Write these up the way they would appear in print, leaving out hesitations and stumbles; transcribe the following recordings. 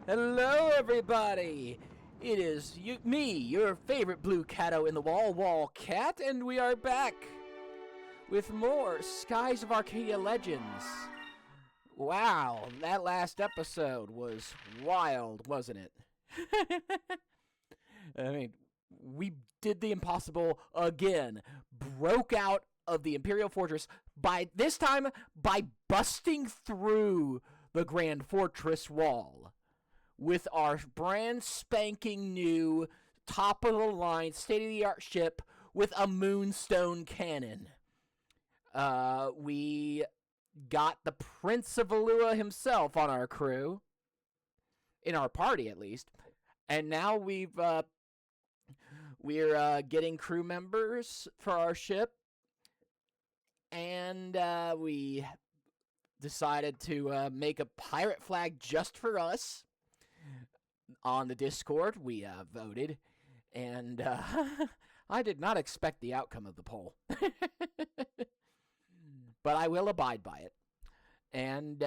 Hello, everybody! It is me, your favorite blue catto in the wall cat, and we are back with more Skies of Arcadia Legends. Wow, that last episode was wild, wasn't it? I mean, we did the impossible again. Broke out of the Imperial Fortress this time by busting through the Grand Fortress wall with our brand spanking new, top of the line, state of the art ship with a moonstone cannon. We got the Prince of Valua himself on our crew, in our party at least, and now we're getting crew members for our ship, and we decided to make a pirate flag just for us. On the Discord, we voted, and I did not expect the outcome of the poll. But I will abide by it. And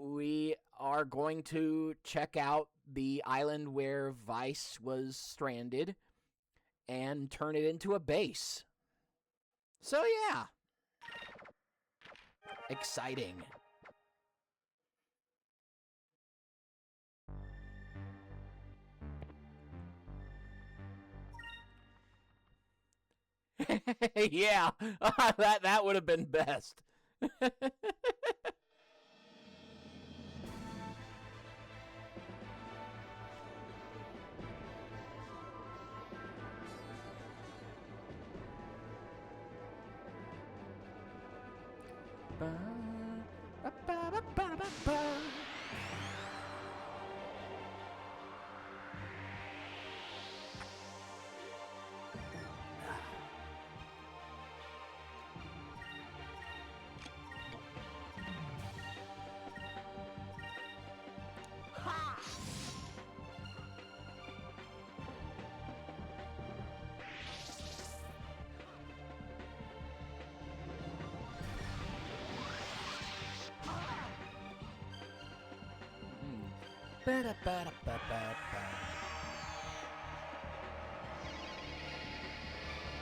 we are going to check out the island where Vice was stranded and turn it into a base. So yeah. Exciting. Yeah, that would have been best.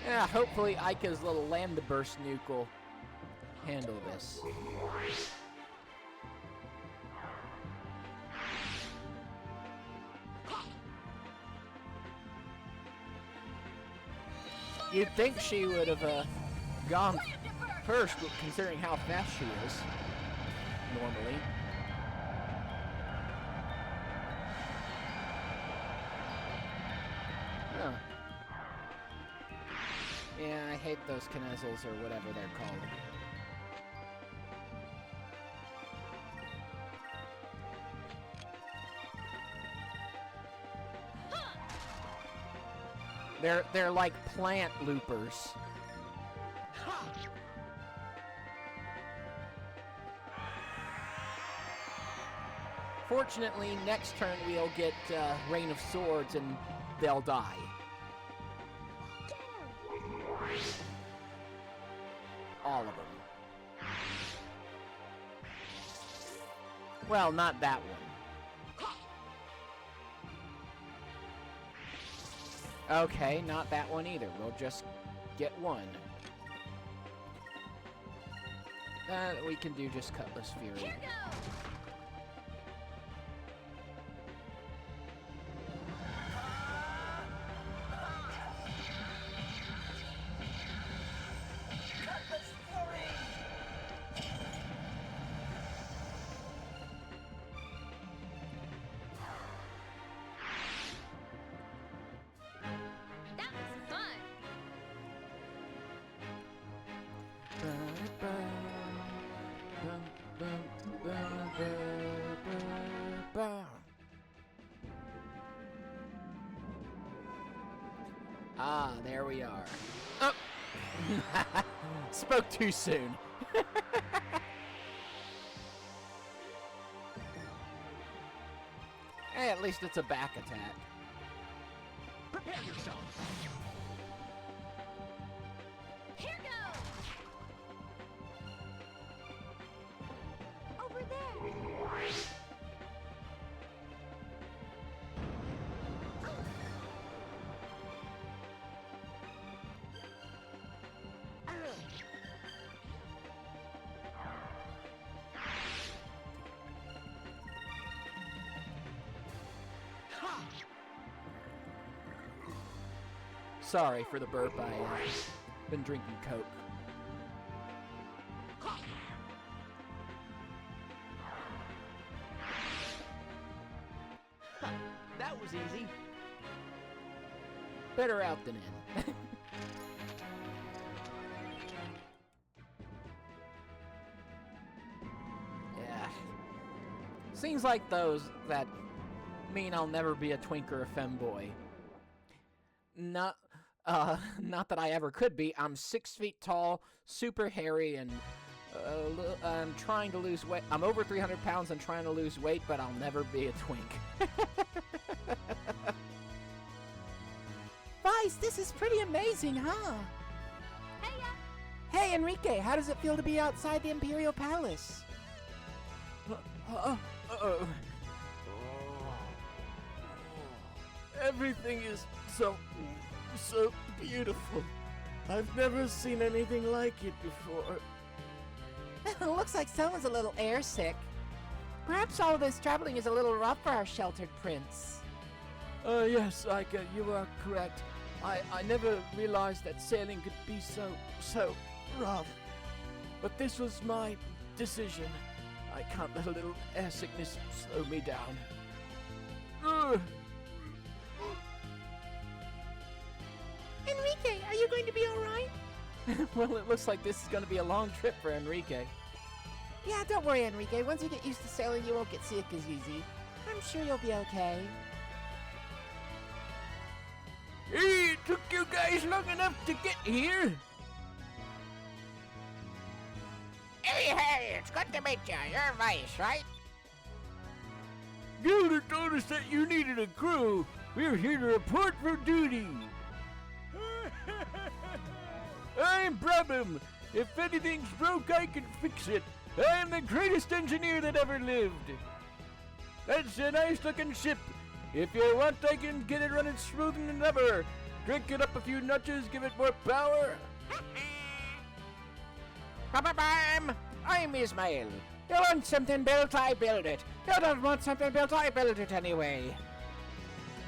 Yeah, hopefully Ika's little lambda burst nuke will handle this. You'd think she would have gone first, considering how fast she is normally. Huh. Yeah, I hate those Knezzles or whatever they're called. They're like plant loopers. Fortunately, next turn we'll get Rain of Swords and they'll die. All of them. Well, not that one. Okay, not that one either. We'll just get one. We can do just Cutlass Fury. Here goes. Ah, there we are. Oh! Spoke too soon. Hey, at least it's a back attack. Prepare yourself. Here goes. Over there. Sorry for the burp. I've been drinking Coke. That was easy. Better out than in. Yeah. Seems like those that mean I'll never be a twink or a femboy. Not that I ever could be. I'm 6 feet tall, super hairy, and I'm trying to lose weight. I'm over 300 pounds and trying to lose weight, but I'll never be a twink. Vice, this is pretty amazing, huh? Hey, Enrique, how does it feel to be outside the Imperial Palace? Everything is so beautiful. I've never seen anything like it before. Looks like someone's a little airsick. Perhaps all this traveling is a little rough for our sheltered prince. Yes, Ika, you are correct. I never realized that sailing could be so rough. But this was my decision. I can't let a little air sickness slow me down. Enrique, are you going to be alright? Well, it looks like this is going to be a long trip for Enrique. Yeah, don't worry, Enrique. Once you get used to sailing, you won't get sick as easy. I'm sure you'll be okay. Hey, it took you guys long enough to get here. Hey, it's good to meet you. You're Vice, right? Gilder told us that you needed a crew. We're here to report for duty. I'm Brabham. If anything's broke, I can fix it. I am the greatest engineer that ever lived. That's a nice-looking ship. If you want, I can get it running smoother than ever. Drink it up a few notches, give it more power. Ba-ba-bam! I'm Ismail. You want something built, I build it. You don't want something built, I build it anyway.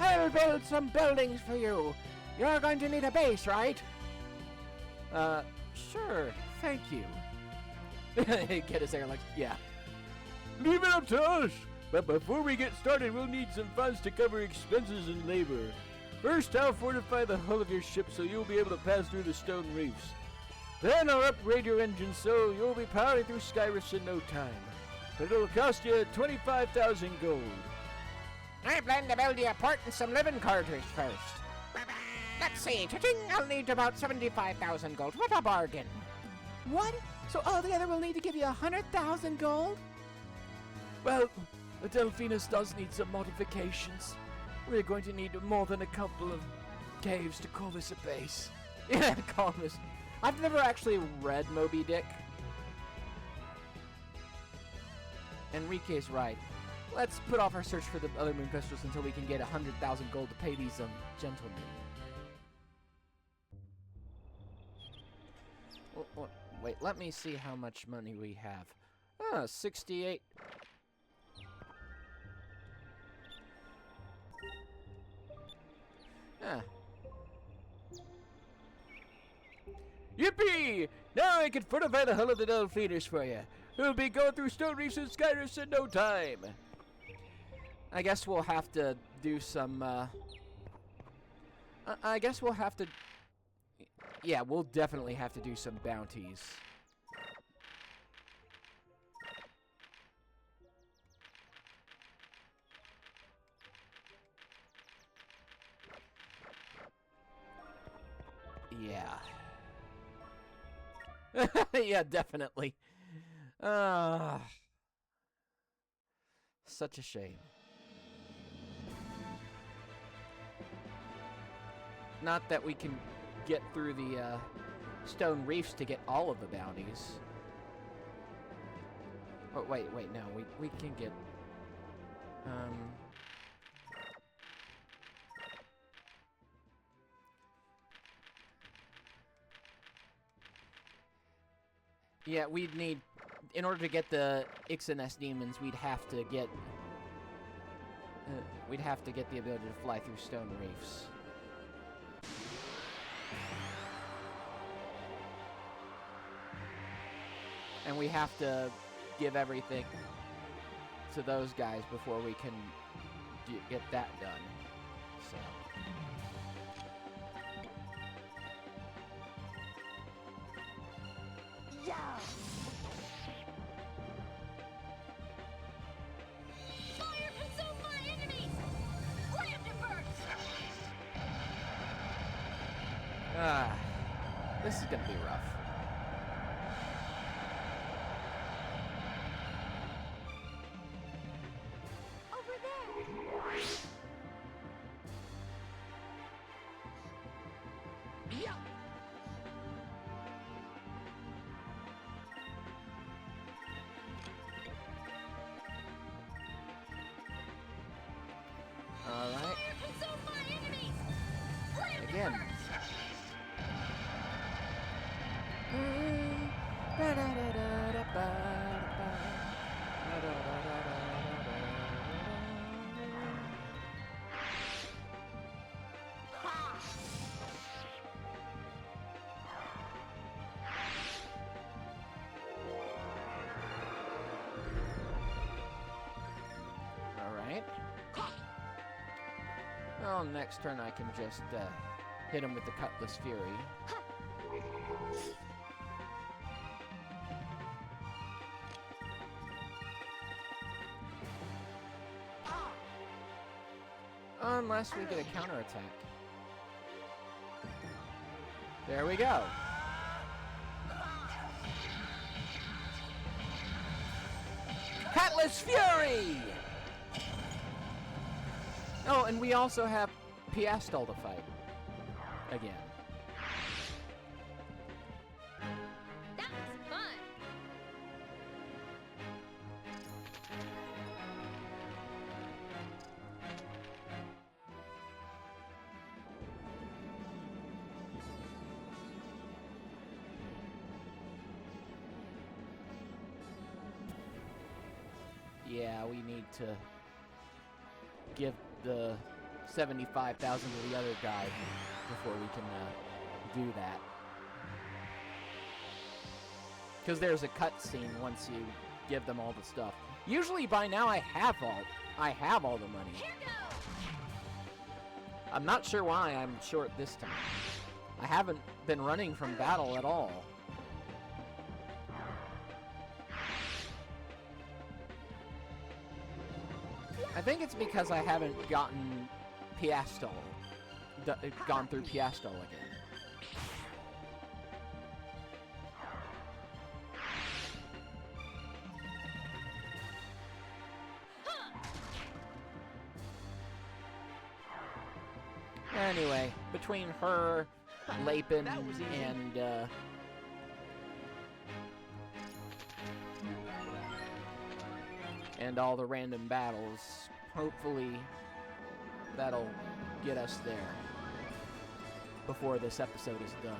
I'll build some buildings for you. You're going to need a base, right? Sure, thank you. Get his air like, yeah. Leave it up to us. But before we get started, we'll need some funds to cover expenses and labor. First, I'll fortify the hull of your ship so you'll be able to pass through the stone reefs. Then I'll upgrade your engine so you'll be powering through Skyrus in no time. But it'll cost you 25,000 gold. I plan to build you a port and some living quarters first. Let's see, cha-ching, I'll need about 75,000 gold. What a bargain. What? So altogether we'll need to give you 100,000 gold? Well, the Delphinus does need some modifications. We're going to need more than a couple of caves to call this a base. Yeah, call him this. I've never actually read Moby Dick. Enrique's right. Let's put off our search for the other moon crystals until we can get 100,000 gold to pay these gentlemen. Wait, let me see how much money we have. 68. Yippee! Now I can fortify the hull of the Delphinus for you. We'll be going through stone reefs and Skyrus in no time. I guess we'll have to do some, I guess we'll have to... Yeah, we'll definitely have to do some bounties. Yeah. Yeah, definitely. Such a shame. Not that we can get through the stone reefs to get all of the bounties. Oh, wait, no, we can get... Yeah, we'd need... In order to get the Ixanes demons, we'd have to get... we'd have to get the ability to fly through stone reefs. And we have to give everything to those guys before we can get that done. So. Yeah. Fire consume my enemies! Slam to first! This is gonna be rough. Over there! Yeah! All right. Fire consume my enemies! Slam to Again. first! All right. Well, next turn I can just hit him with the Cutlass Fury. Unless we get a counterattack. There we go. Cutlass Fury! Oh, and we also have Piastol to fight. Again. That was fun! Yeah, we need to give the 75,000 to the other guy before we can do that. Because there's a cutscene once you give them all the stuff. Usually by now I have all the money. Here goes! I'm not sure why I'm short this time. I haven't been running from battle at all. I think it's because I haven't gotten Piastol, gone through Piastol again. Anyway, between her, Lapin, and all the random battles, hopefully that'll get us there before this episode is done.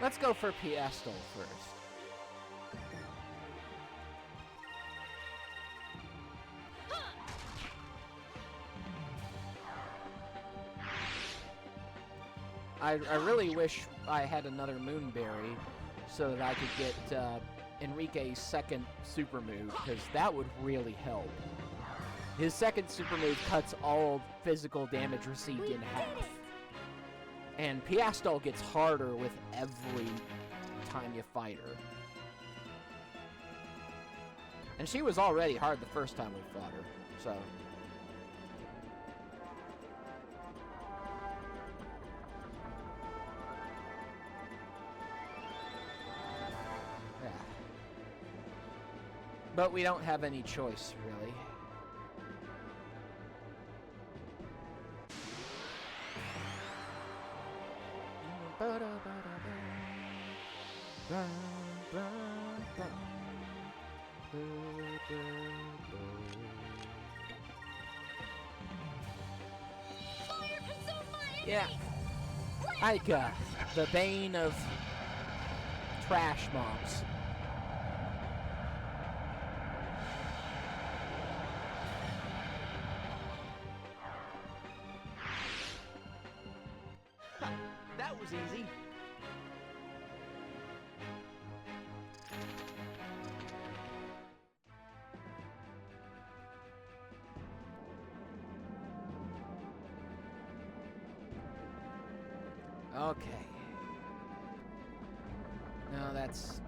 Let's go for Piastol first. I really wish I had another Moonberry so that I could get Enrique's second super move, because that would really help. His second super move cuts all physical damage received in half. And Piastol gets harder with every time you fight her. And she was already hard the first time we fought her, so... yeah. But we don't have any choice, really. Fire consume Yeah. Like, the bane of trash mobs. That was easy. Okay. Now that's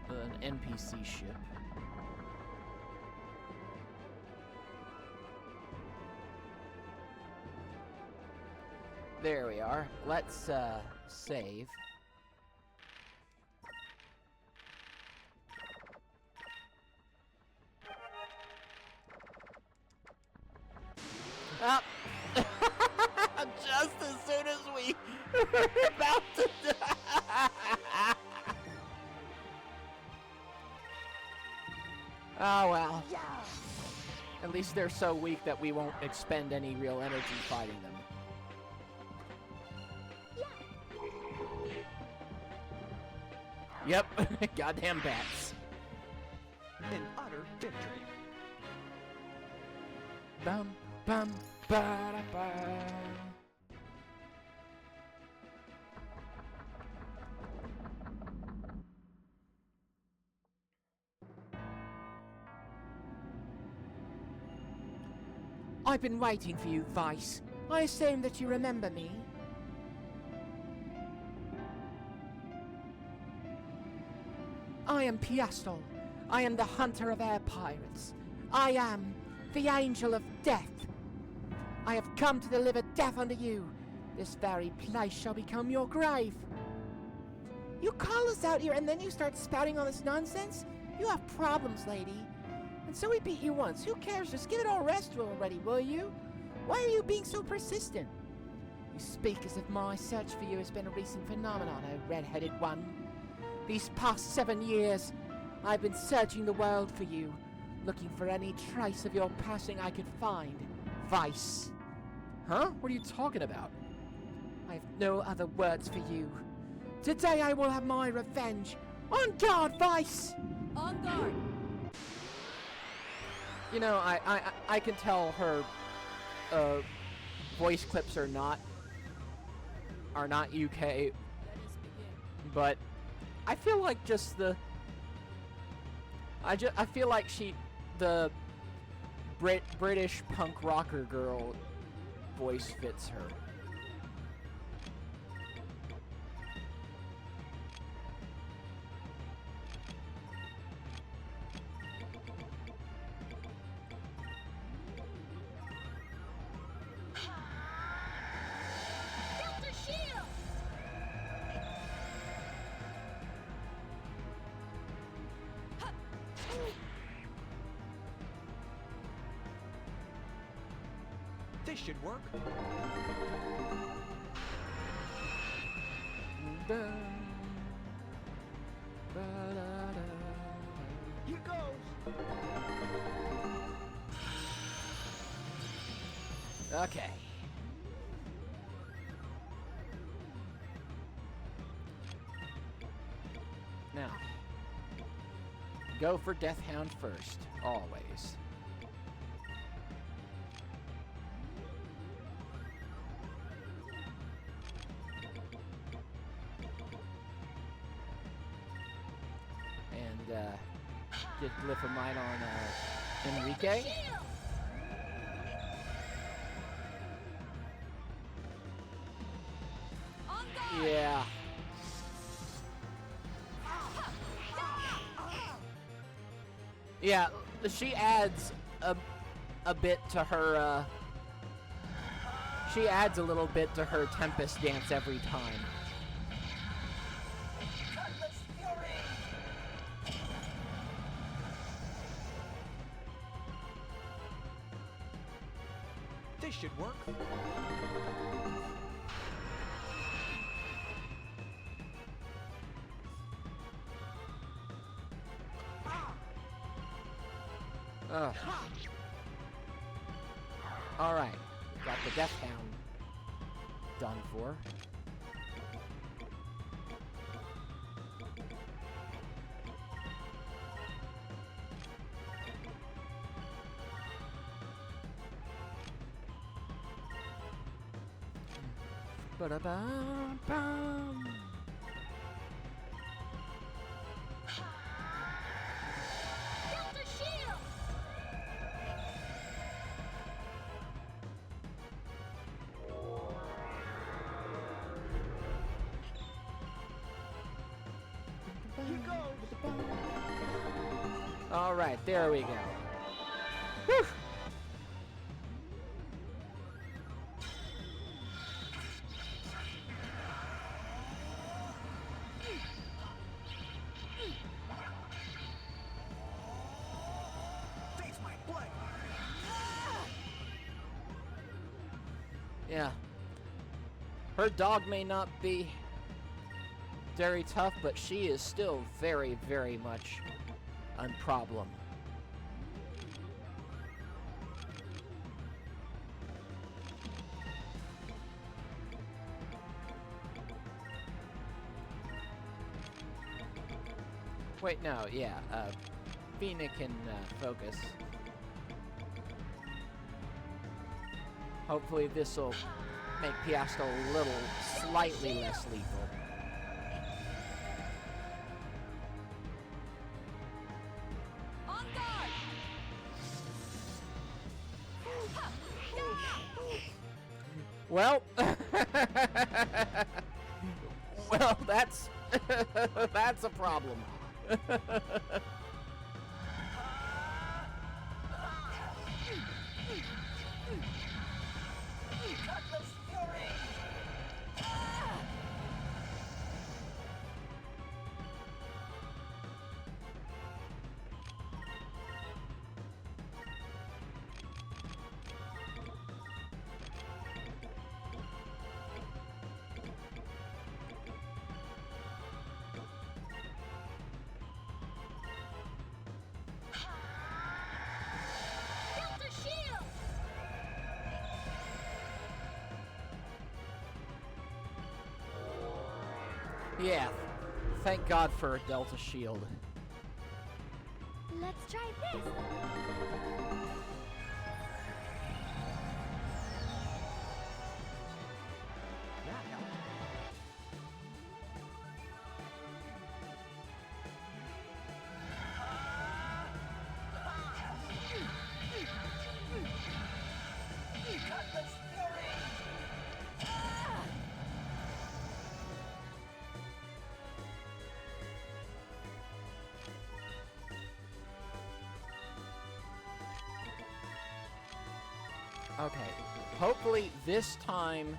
an NPC ship. There we are. Let's save. Up. Just as soon as we were about to die. Oh well. At least they're so weak that we won't expend any real energy fighting them. Yep. Goddamn bats. An utter victory. Bum bum ba da ba. I've been waiting for you, Vice. I assume that you remember me. I am Piastol. I am the hunter of air pirates. I am the angel of death. I have come to deliver death unto you. This very place shall become your grave. You call us out here and then you start spouting all this nonsense? You have problems, lady. And so we beat you once. Who cares? Just give it all rest already, will you? Why are you being so persistent? You speak as if my search for you has been a recent phenomenon, oh red-headed one. These past 7 years, I've been searching the world for you, looking for any trace of your passing I could find. Vice. Huh? What are you talking about? I have no other words for you. Today I will have my revenge. On guard, Vice! On guard. You know, I can tell her voice clips are not UK, but I feel like just the I feel like the British punk rocker girl voice fits her. Delta shield. This should work. Here goes. Okay. Now, go for Death Hound first, always. And, get Glyphomite on, Enrique. On guard. Yeah. Yeah, she adds a bit to her, she adds a little bit to her Tempest dance every time. This should work. Ugh. Alright, got the Death Hound. done for. Ba-da-bum-bum. Delta shield! Here goes. All right, there we go. Whew. Face my blade. Yeah. Her dog may not be very tough, but she is still very, very much a problem. Wait, no, yeah, Fina can focus. Hopefully this will make Piasto a little slightly less lethal. On guard! Well, well, that's that's a problem. Delta shield! Yeah, thank God for a Delta Shield. Let's try this. That helped. Okay, hopefully this time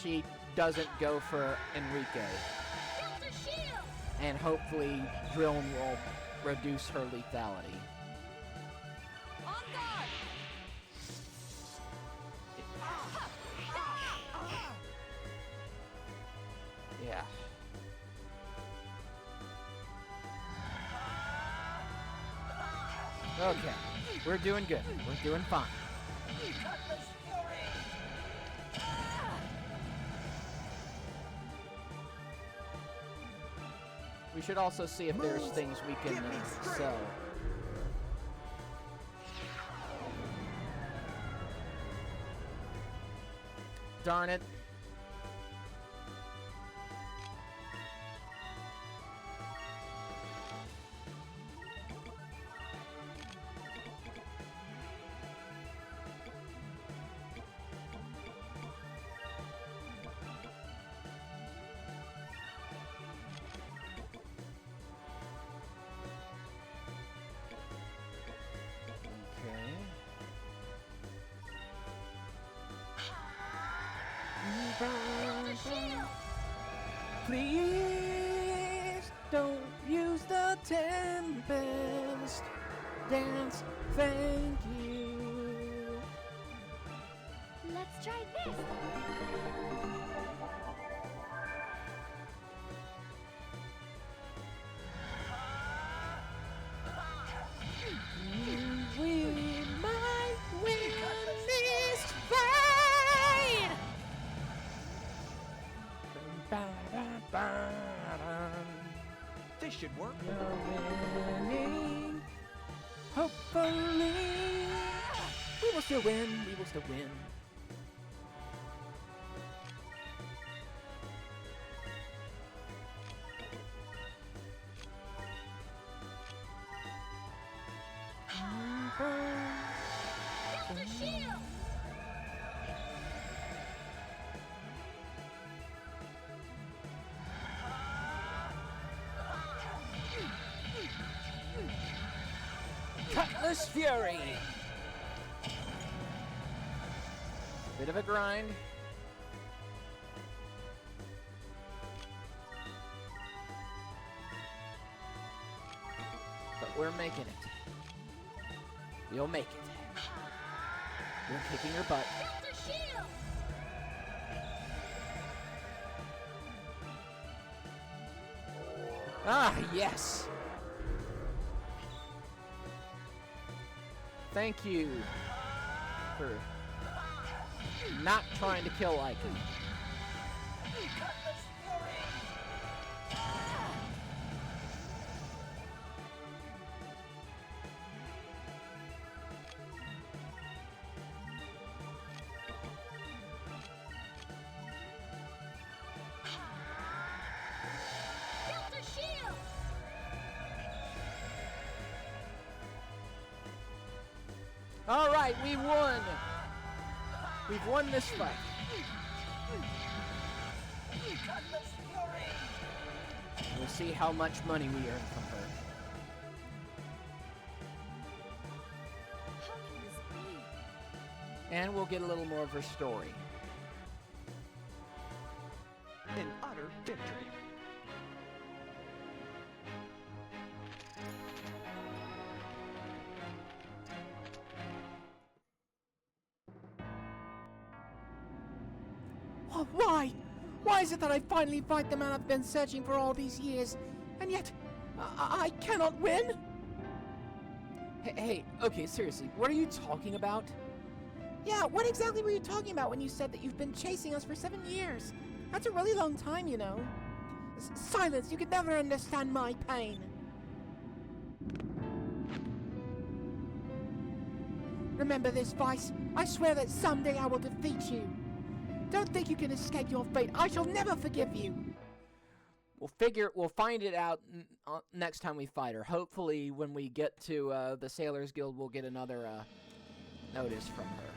she doesn't go for Enrique, Delta shield! and hopefully Drilln will reduce her lethality. On guard! Yeah. Okay, we're doing good. We're doing fine. We should also see if there's things we can sell. Darn it. Okay. Delta shield! Please don't use the Tempest dance. Thank you. Let's try this. We might win this fight. should work. You're winning. Hopefully. We will still win. We will still win. Delta shield! Cutlass Fury. Bit of a grind. But we're making it. We'll make it. We're kicking your butt. Delta shield! Ah, yes. Thank you for not trying to kill Icon. Delta shield! All right, we won. We've won this fight. We'll see how much money we earn from her. How can this be? And we'll get a little more of her story. An utter victory. Oh, why? Why is it that I finally fight the man I've been searching for all these years, and yet I cannot win? Hey, okay, seriously, what are you talking about? Yeah, what exactly were you talking about when you said that you've been chasing us for 7 years? That's a really long time, you know. Silence, you could never understand my pain. Remember this, Vice. I swear that someday I will defeat you. Don't think you can escape your fate. I shall never forgive you. We'll find it out next time we fight her. Hopefully, when we get to the Sailors Guild, we'll get another notice from her.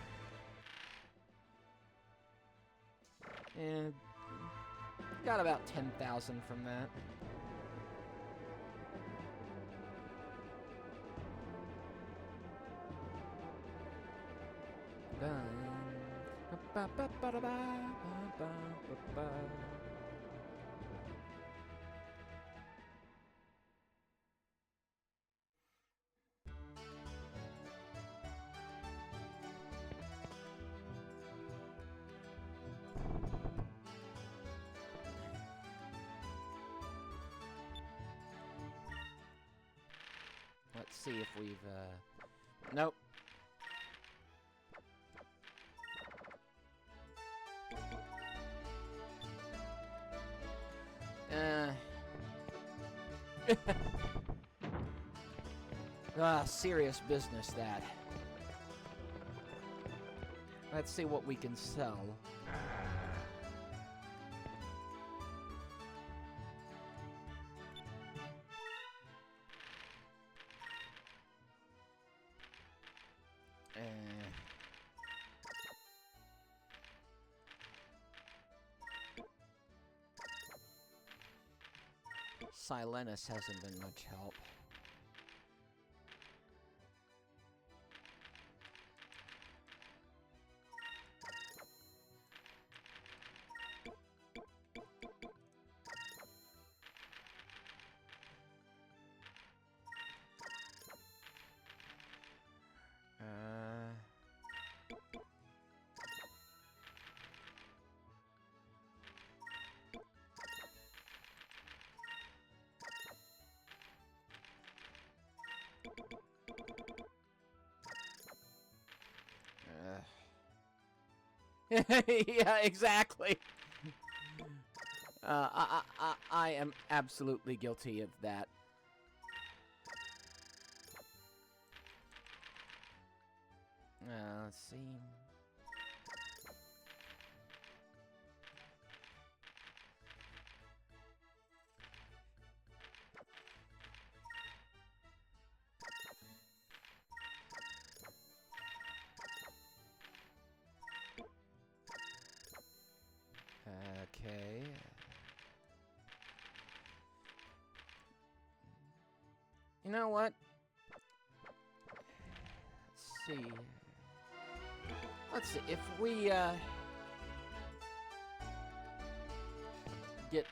And got about 10,000 from that. Let's see if we've, nope. Serious business, that. Let's see what we can sell. Silenus hasn't been much help. Yeah, exactly. I am absolutely guilty of that. Let's see. Okay. You know what? Let's see. Let's see if we get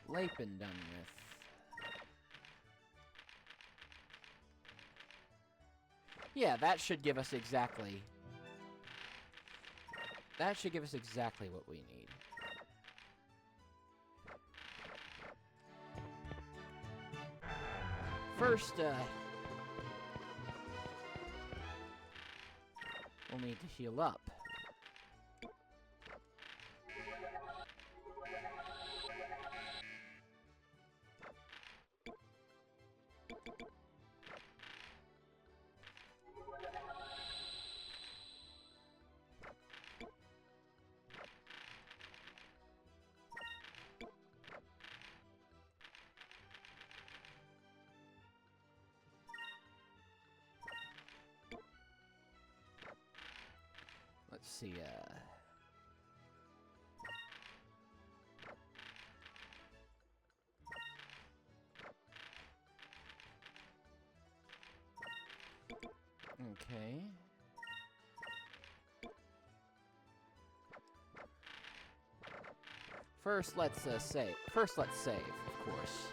Lapin done with. Yeah, that should give us exactly. That should give us exactly what we need. First, we'll need to heal up. Let's see, okay. First, let's save. First, let's save, of course.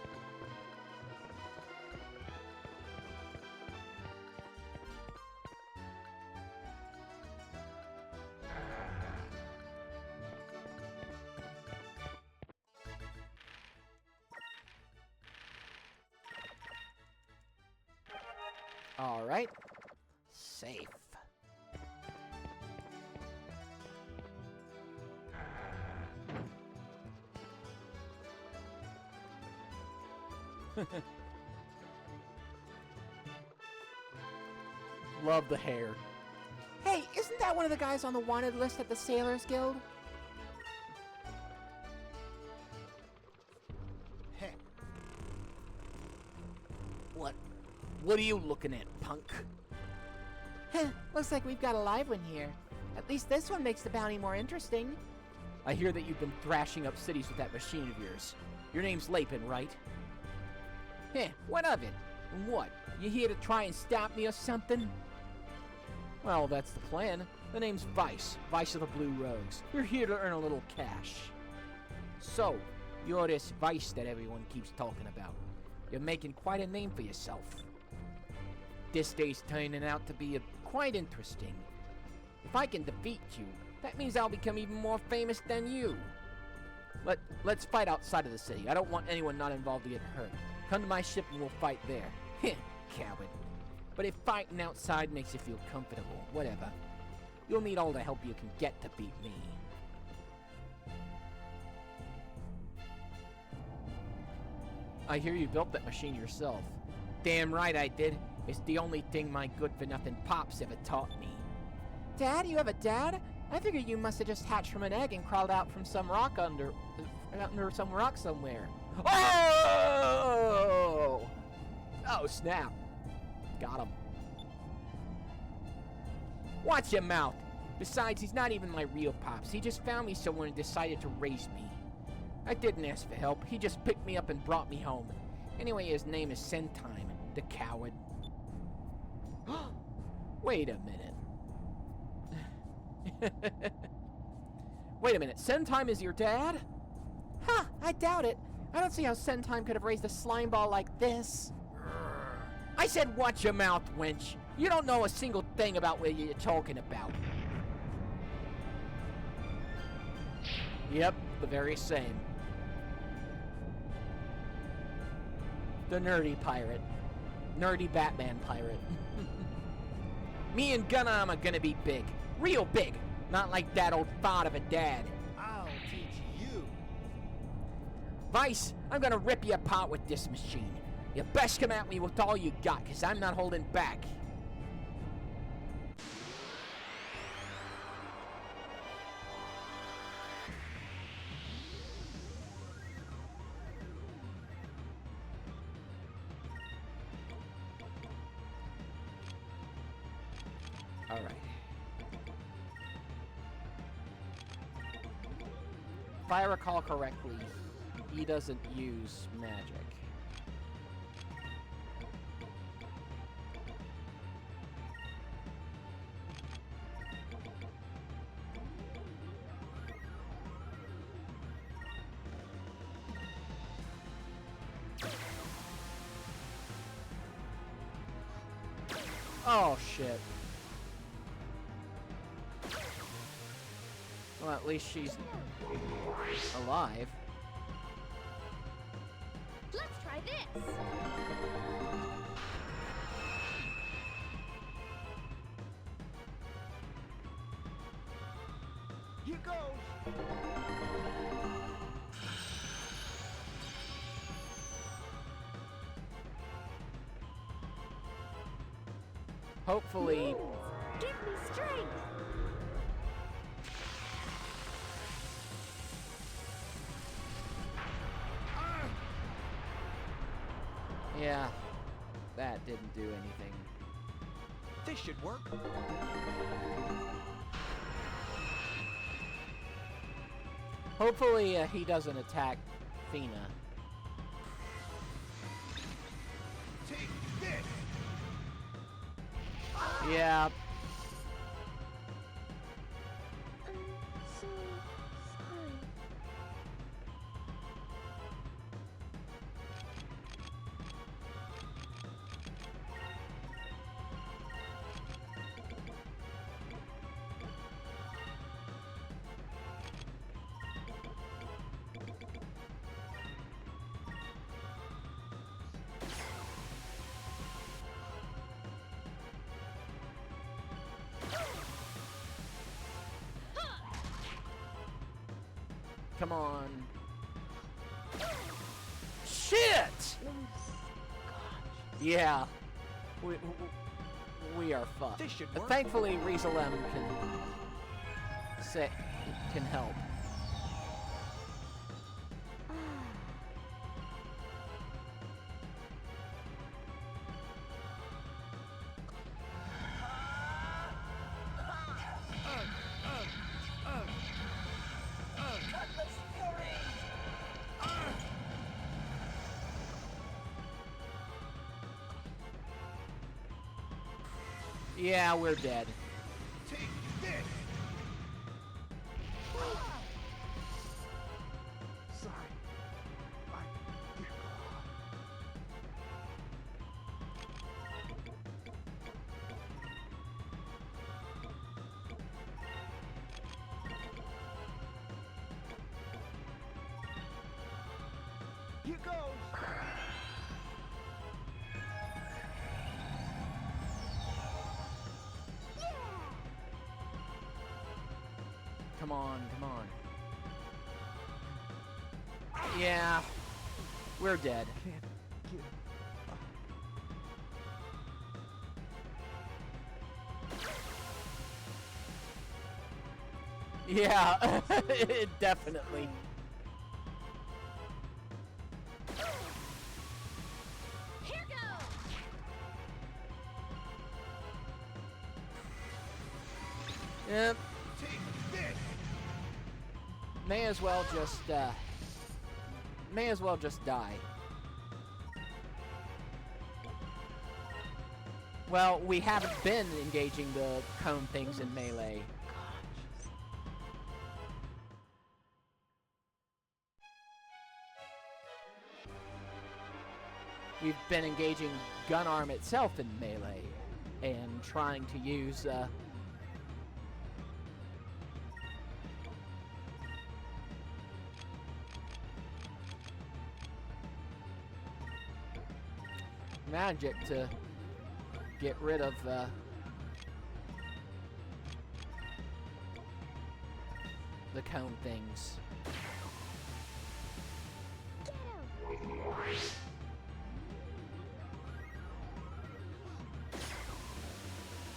All right. Safe. Love the hair. Hey, isn't that one of the guys on the wanted list at the Sailors Guild? Heck. What are you looking at, punk? Heh, looks like we've got a live one here. At least this one makes the bounty more interesting. I hear that you've been thrashing up cities with that machine of yours. Your name's Lapin, right? Heh, what of it? And what? You here to try and stop me or something? Well, that's the plan. The name's Vice. Vice of the Blue Rogues. We're here to earn a little cash. So, you're this Vice that everyone keeps talking about. You're making quite a name for yourself. This day's turning out to be quite interesting. If I can defeat you, that means I'll become even more famous than you. Let's fight outside of the city. I don't want anyone not involved to get hurt. Come to my ship and we'll fight there. Heh, coward. But if fighting outside makes you feel comfortable, whatever. You'll need all the help you can get to beat me. I hear you built that machine yourself. Damn right I did. It's the only thing my good-for-nothing pops ever taught me. Dad, you have a dad? I figured you must have just hatched from an egg and crawled out from some rock under some rock somewhere. Oh! Oh, snap. Got him. Watch your mouth. Besides, he's not even my real pops. He just found me somewhere and decided to raise me. I didn't ask for help. He just picked me up and brought me home. Anyway, his name is Sentime, the coward. Wait a minute. Wait a minute. Sentime is your dad? Huh, I doubt it. I don't see how Sentime could have raised a slime ball like this. I said watch your mouth, wench. You don't know a single thing about what you're talking about. Yep, the very same. The nerdy pirate. Nerdy Batman pirate. Me and Gunarm are gonna be big. Real big. Not like that old fart of a dad. I'll teach you. Vice, I'm gonna rip you apart with this machine. You best come at me with all you got, because I'm not holding back. All right. If I recall correctly, he doesn't use magic. Oh, shit. Well, at least she's alive. Let's try this. Here goes. Hopefully, Give me strength. yeah, that didn't do anything. This should work. Hopefully, he doesn't attack Fina. Take this. Yeah, I'm so sorry. come on. Shit! Yeah. We are fucked. This should But work. thankfully, Rizalem can help. Yeah, we're dead. Take this. Sorry. Here goes. Come on, come on. Yeah, we're dead. Can't get. Yeah, definitely. Here goes. Yep. Take this. May as well just die. Well, we haven't been engaging the cone things in melee. We've been engaging gun arm itself in melee and trying to use magic to get rid of the cone things. Get him.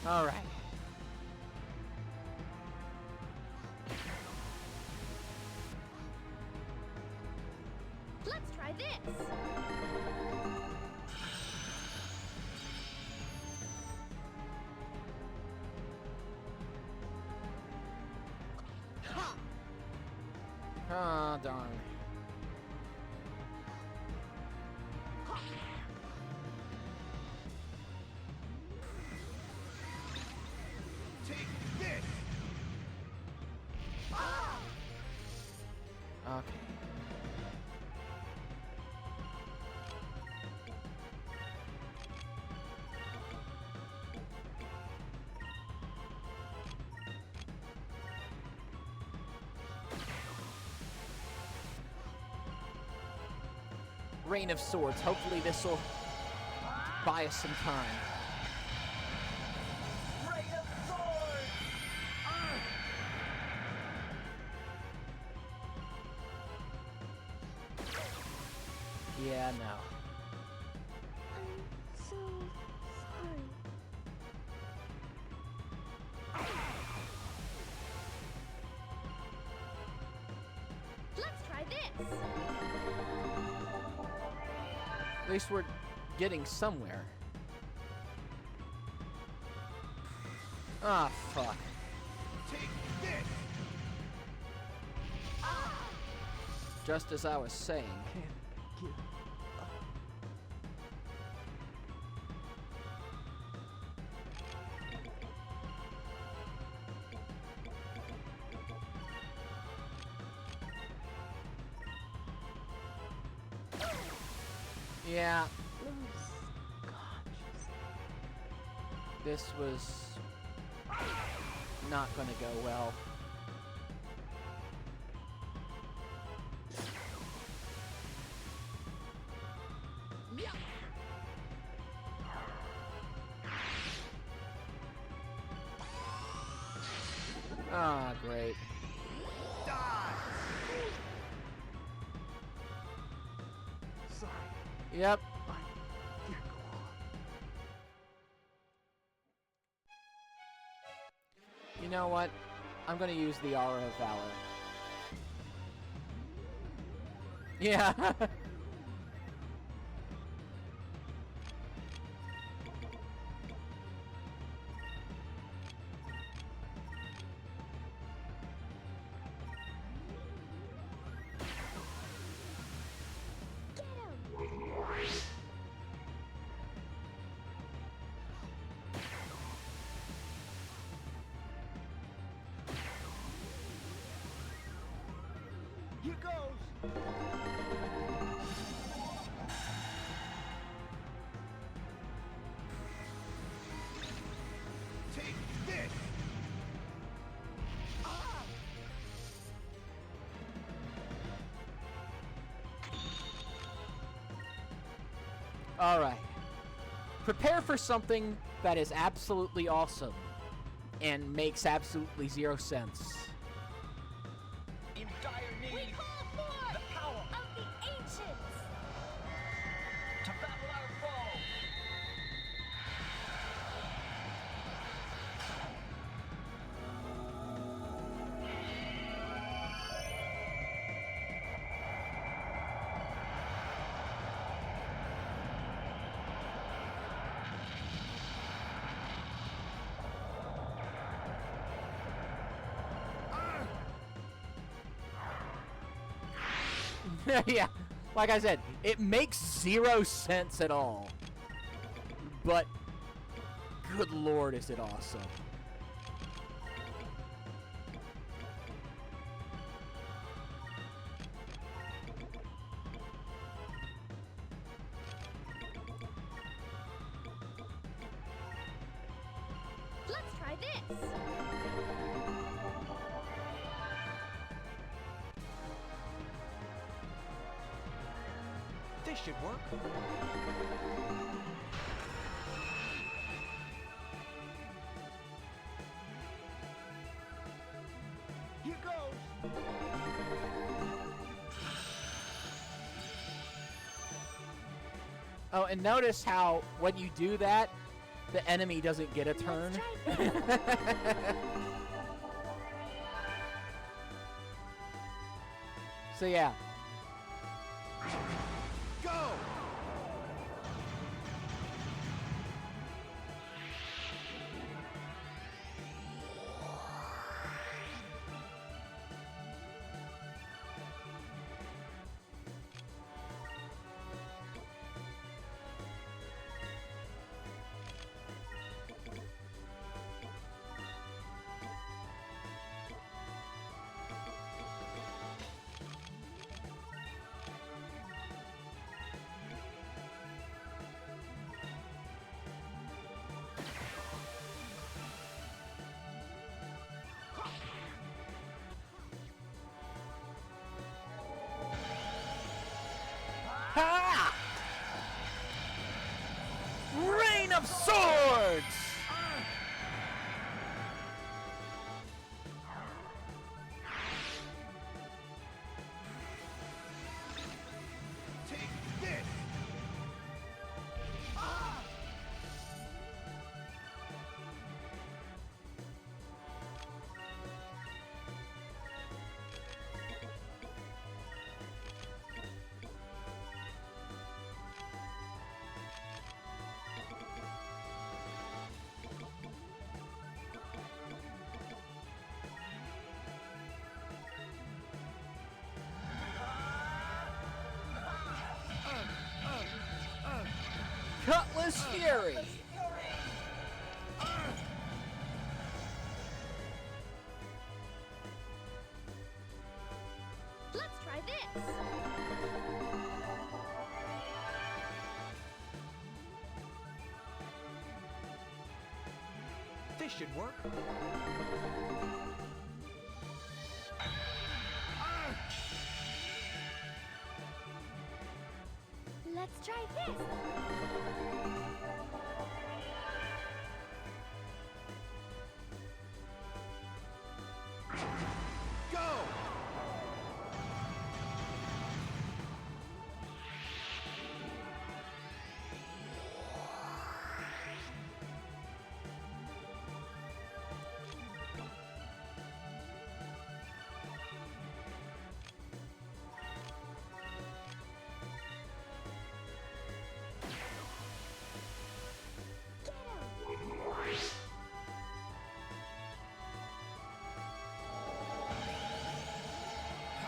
All right. Let's try this. Oh, darn. Take this! Okay. Rain of Swords. Hopefully this will buy us some time. Rain of Swords! Yeah, no. I'm so sorry. Let's try this. At least we're getting somewhere. Ah, fuck. Take this! Just as I was saying. Can't give up. Yeah, Lose consciousness. this was not gonna go well. Ah, great. Die! Sorry, Yep. my dear Claw. You know what? I'm gonna use the Aura of Valor. Yeah. Get him! Here goes! Take this! All right. Prepare for something that is absolutely awesome and makes absolutely zero sense. In dire We need call for the power of the ancients! to battle our foe! Yeah, like I said, it makes zero sense at all. But, good lord, is it awesome. Let's try this. This should work. Here goes! Oh, and notice how when you do that, the enemy doesn't get a turn. Let's try this. So yeah. Go! of Swords! Take this! Cutlass Fury! Let's try this. This should work. Let's try this. Go!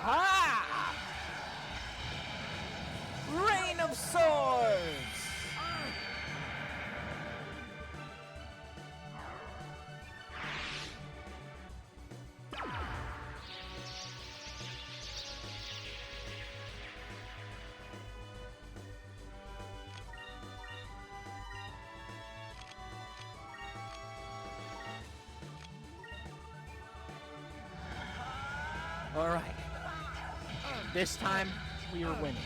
Ha! Rain of Swords! All right. This time, we are winning.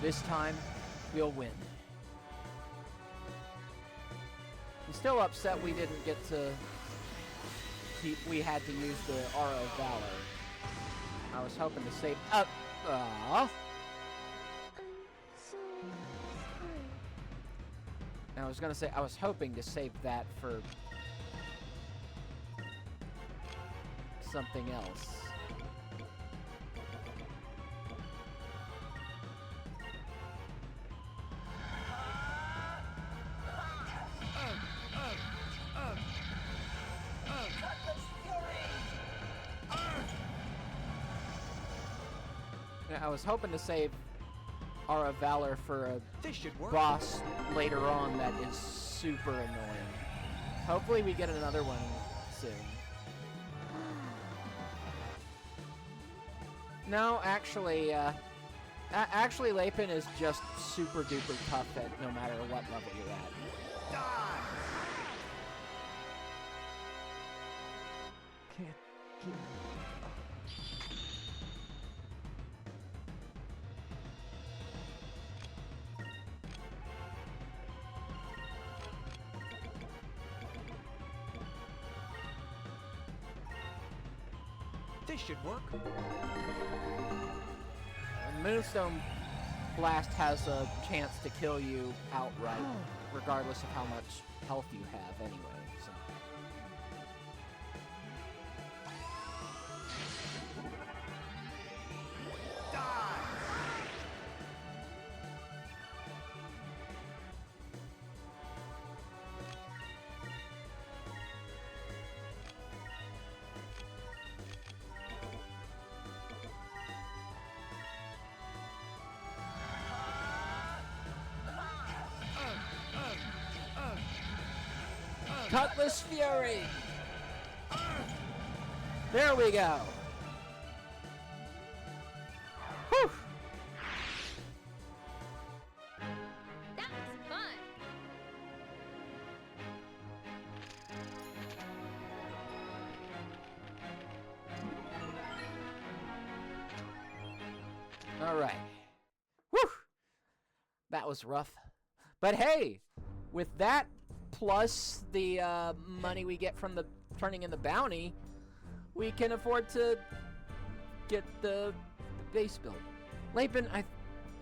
This time, we'll win. I'm still upset we didn't get to we had to use the Aura of Valor. I was hoping to save I was gonna say I was hoping to save that for something else. I was hoping to save Aura of Valor for a This should work. boss later on that is super annoying. Hopefully we get another one soon. No, actually, actually Lapin is just super duper tough at no matter what level you're at. This should work. Moonstone Blast has a chance to kill you outright, regardless of how much health you have anyway. So. Cutlass Fury! There we go! Whew! That was fun. Alright. Whew! That was rough. But hey, with that plus the money we get from the turning in the bounty, we can afford to get the base built. Laban, I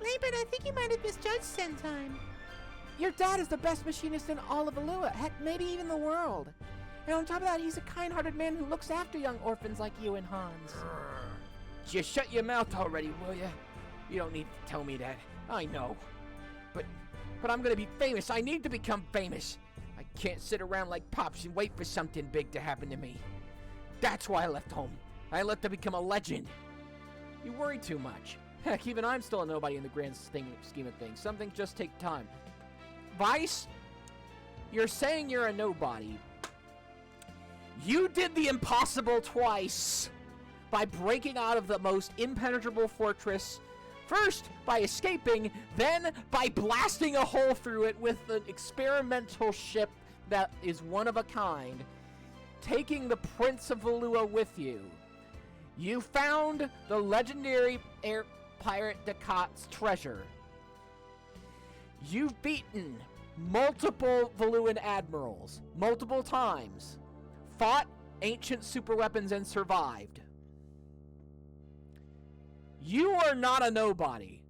think you might have misjudged Sentime. Your dad is the best machinist in all of Alua, heck, maybe even the world. And on top of that, he's a kind-hearted man who looks after young orphans like you and Hans. Just shut your mouth already, will ya? You don't need to tell me that. I know. But I'm gonna be famous. I need to become famous. I can't sit around like Pops and wait for something big to happen to me. That's why I left home. I left to become a legend. You worry too much. Heck, even I'm still a nobody in the grand scheme of things. Some things just take time. Vice, you're saying you're a nobody. You did the impossible twice by breaking out of the most impenetrable fortress. First by escaping, then by blasting a hole through it with an experimental ship that is one of a kind, taking the Prince of Valua with you. You found the legendary air pirate Decat's treasure. You've beaten multiple Valuan admirals, multiple times, fought ancient superweapons and survived. You are not a nobody.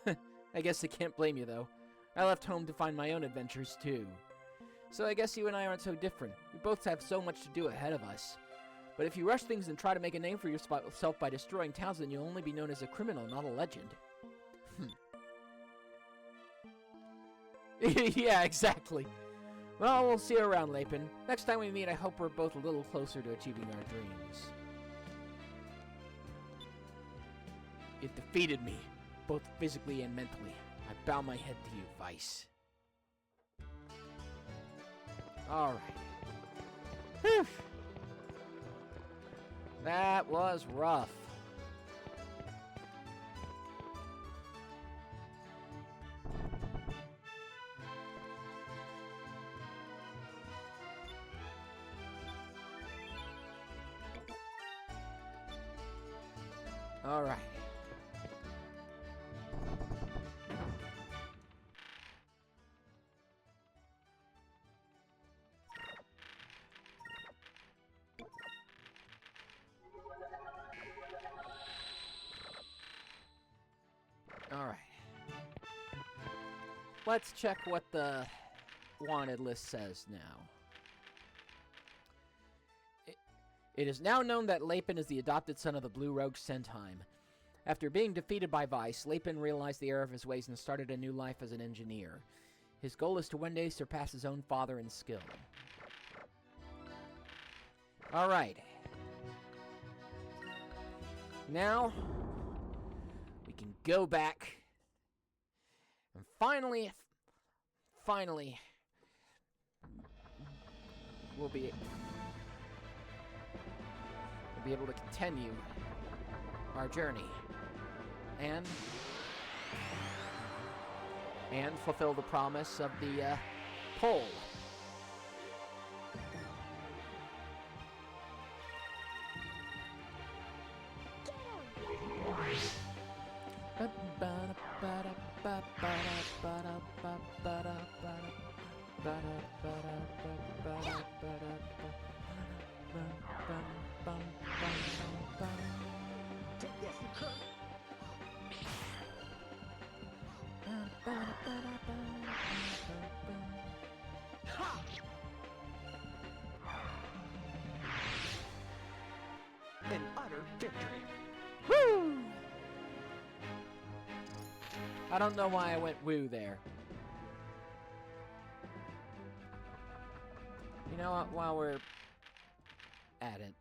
I guess I can't blame you, though. I left home to find my own adventures, too. So I guess you and I aren't so different. We both have so much to do ahead of us. But if you rush things and try to make a name for yourself by destroying towns, then you'll only be known as a criminal, not a legend. Yeah, exactly. Well, we'll see you around, Lapin. Next time we meet, I hope we're both a little closer to achieving our dreams. It defeated me, both physically and mentally. I bow my head to you, Vice. Alright. Whew. That was rough. Alright. Alright. Let's check what the wanted list says now. It is now known that Lapin is the adopted son of the Blue Rogue Sentheim. After being defeated by Vice, Lapin realized the error of his ways and started a new life as an engineer. His goal is to one day surpass his own father in skill. Alright. Now, we can go back and finally, we'll be able to continue our journey and fulfill the promise of the pole. An utter victory. Woo! I don't know why I went woo there. You know what, while we're at it.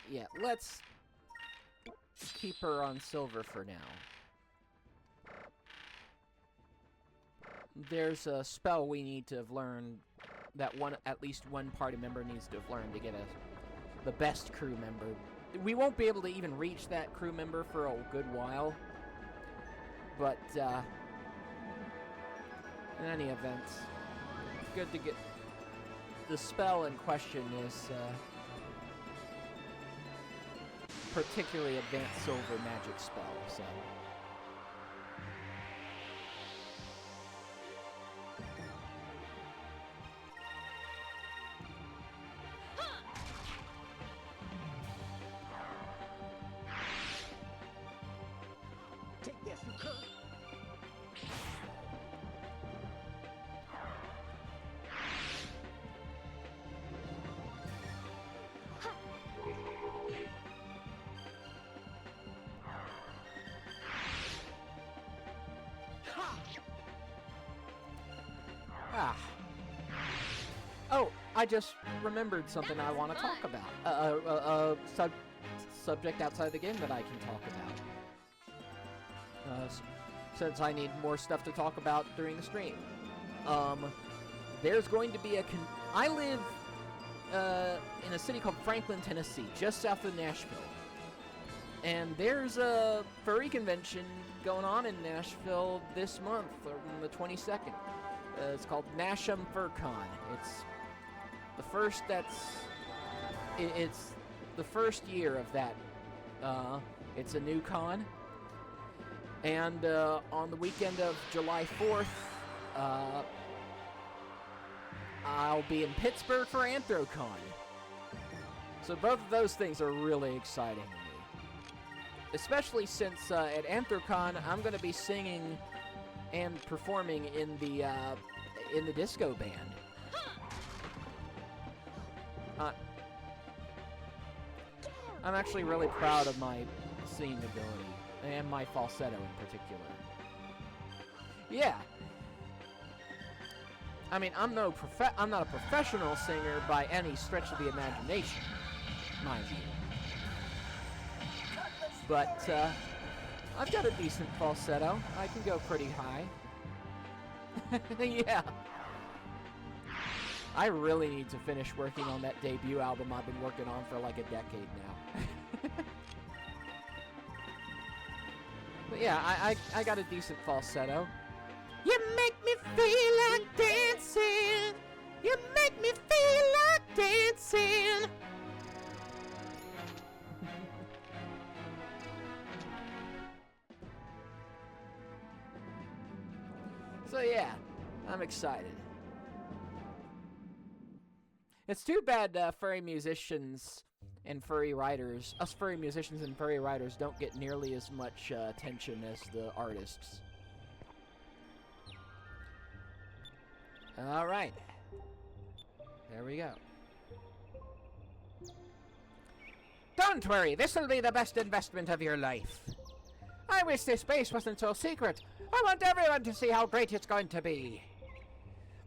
Yeah, let's keep her on silver for now. There's a spell we need to have learned that at least one party member needs to have learned to get the best crew member. We won't be able to even reach that crew member for a good while. But, in any event, good to get... The spell in question is, particularly advanced silver magic spell, so... Take this, you crook. Ah. Oh, I just remembered something I want to talk about. Subject outside the game that I can talk about. Since I need more stuff to talk about during the stream. There's going to be I live in a city called Franklin, Tennessee, just south of Nashville. And there's a furry convention going on in Nashville this month, on the 22nd. It's called Nasham FurCon. It's the first it's the first year of that. It's a new con. And on the weekend of July 4th, I'll be in Pittsburgh for Anthrocon. So both of those things are really exciting to me. Especially since at Anthrocon, I'm going to be singing and performing in the disco band. I'm actually really proud of my singing ability, and my falsetto in particular. Yeah. I mean, I'm not a professional singer by any stretch of the imagination, mind you. But, I've got a decent falsetto. I can go pretty high. Yeah. I really need to finish working on that debut album I've been working on for like a decade now. But yeah, I got a decent falsetto. You make me feel like dancing. You make me feel like dancing. So yeah, I'm excited. It's too bad furry musicians and furry writers, us furry musicians and furry writers don't get nearly as much attention as the artists. Alright. There we go. Don't worry, this'll be the best investment of your life. I wish this base wasn't so secret. I want everyone to see how great it's going to be.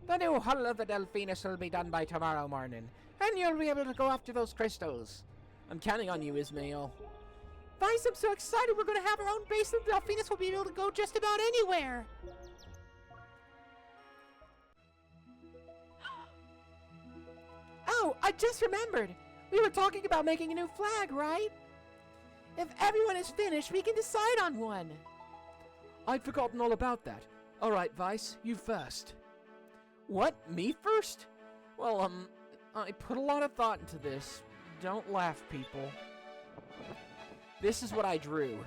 The new hull of the Delphinus will be done by tomorrow morning, and you'll be able to go after those crystals. I'm counting on you, Ismail. Vice, I'm so excited we're going to have our own base and the Delphinus will be able to go just about anywhere. Oh, I just remembered. We were talking about making a new flag, right? If everyone is finished, we can decide on one. I'd forgotten all about that. All right, Vice, you first. What? Me first? Well, I put a lot of thought into this. Don't laugh, people. This is what I drew.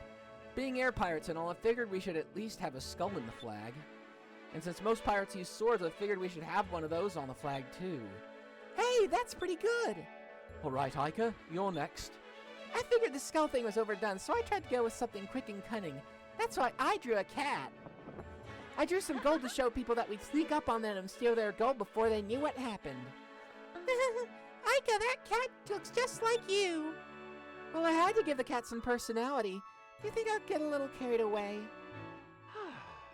Being air pirates and all, I figured we should at least have a skull in the flag. And since most pirates use swords, I figured we should have one of those on the flag, too. Hey, that's pretty good. All right, Aika, you're next. I figured the skull thing was overdone, so I tried to go with something quick and cunning. That's why I drew a cat. I drew some gold to show people that we'd sneak up on them and steal their gold before they knew what happened. Aika, that cat looks just like you. Well, I had to give the cat some personality. Do you think I'll get a little carried away?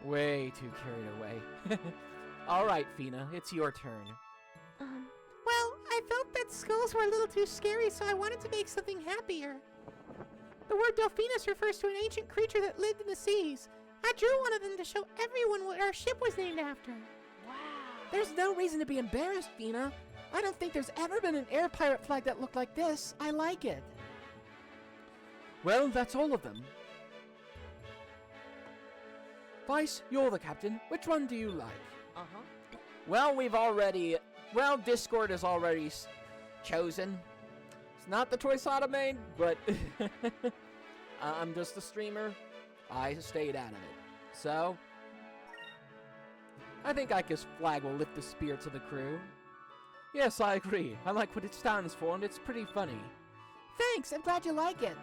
Way too carried away. All right, Fina, it's your turn. Well, I felt that skulls were a little too scary, so I wanted to make something happier. The word Delphinus refers to an ancient creature that lived in the seas. I drew one of them to show everyone what our ship was named after. Wow. There's no reason to be embarrassed, Fina. I don't think there's ever been an air pirate flag that looked like this. I like it. Well, that's all of them. Vice, you're the captain. Which one do you like? Uh-huh. Well, Discord is already chosen. It's not the Toysada main, but I'm just a streamer. I stayed out of it. So, I think Ika's flag will lift the spirits of the crew. Yes, I agree. I like what it stands for, and it's pretty funny. Thanks, I'm glad you like it.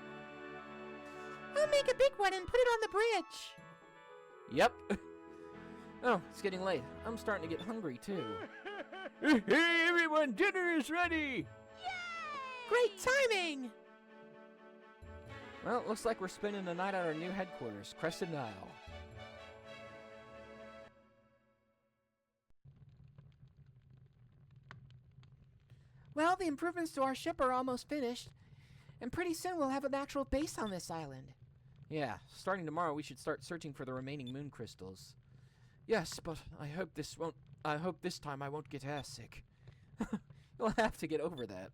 I'll make a big one and put it on the bridge. Yep. Oh, it's getting late. I'm starting to get hungry, too. Hey, everyone, dinner is ready! Great timing! Well, it looks like we're spending the night at our new headquarters, Crescent Isle. Well, the improvements to our ship are almost finished, and pretty soon we'll have an actual base on this island. Yeah, starting tomorrow we should start searching for the remaining moon crystals. Yes, but I hope this time I won't get airsick. You'll have to get over that.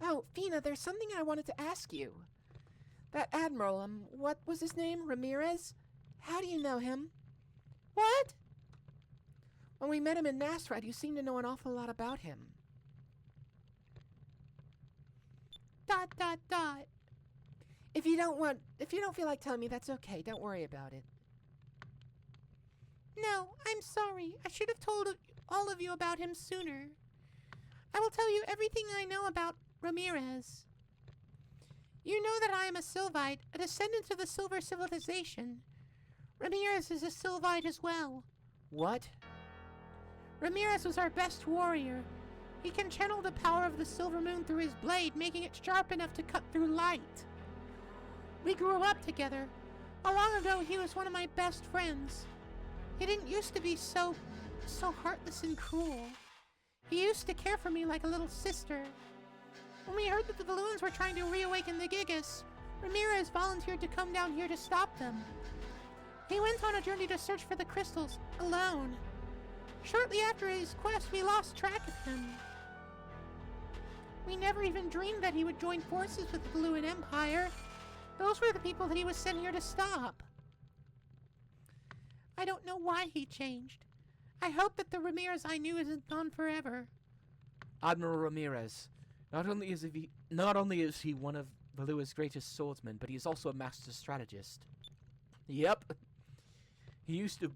Oh, Fina, there's something I wanted to ask you. That admiral, what was his name? Ramirez? How do you know him? What? When we met him in Nasrad, you seemed to know an awful lot about him. ... If you don't feel like telling me, that's okay. Don't worry about it. No, I'm sorry. I should have told all of you about him sooner. I will tell you everything I know about Ramirez. You know that I am a Sylvite, a descendant of the Silver Civilization. Ramirez is a Sylvite as well. What? Ramirez was our best warrior. He can channel the power of the Silver Moon through his blade, making it sharp enough to cut through light. We grew up together. Long ago, he was one of my best friends. He didn't used to be so heartless and cruel. He used to care for me like a little sister. When we heard that the balloons were trying to reawaken the Gigas, Ramirez volunteered to come down here to stop them. He went on a journey to search for the crystals, alone. Shortly after his quest, we lost track of him. We never even dreamed that he would join forces with the Balloon Empire. Those were the people that he was sent here to stop. I don't know why he changed. I hope that the Ramirez I knew isn't gone forever. Admiral Ramirez. Not only is he one of Valua's greatest swordsmen, but he is also a master strategist. Yep. He used to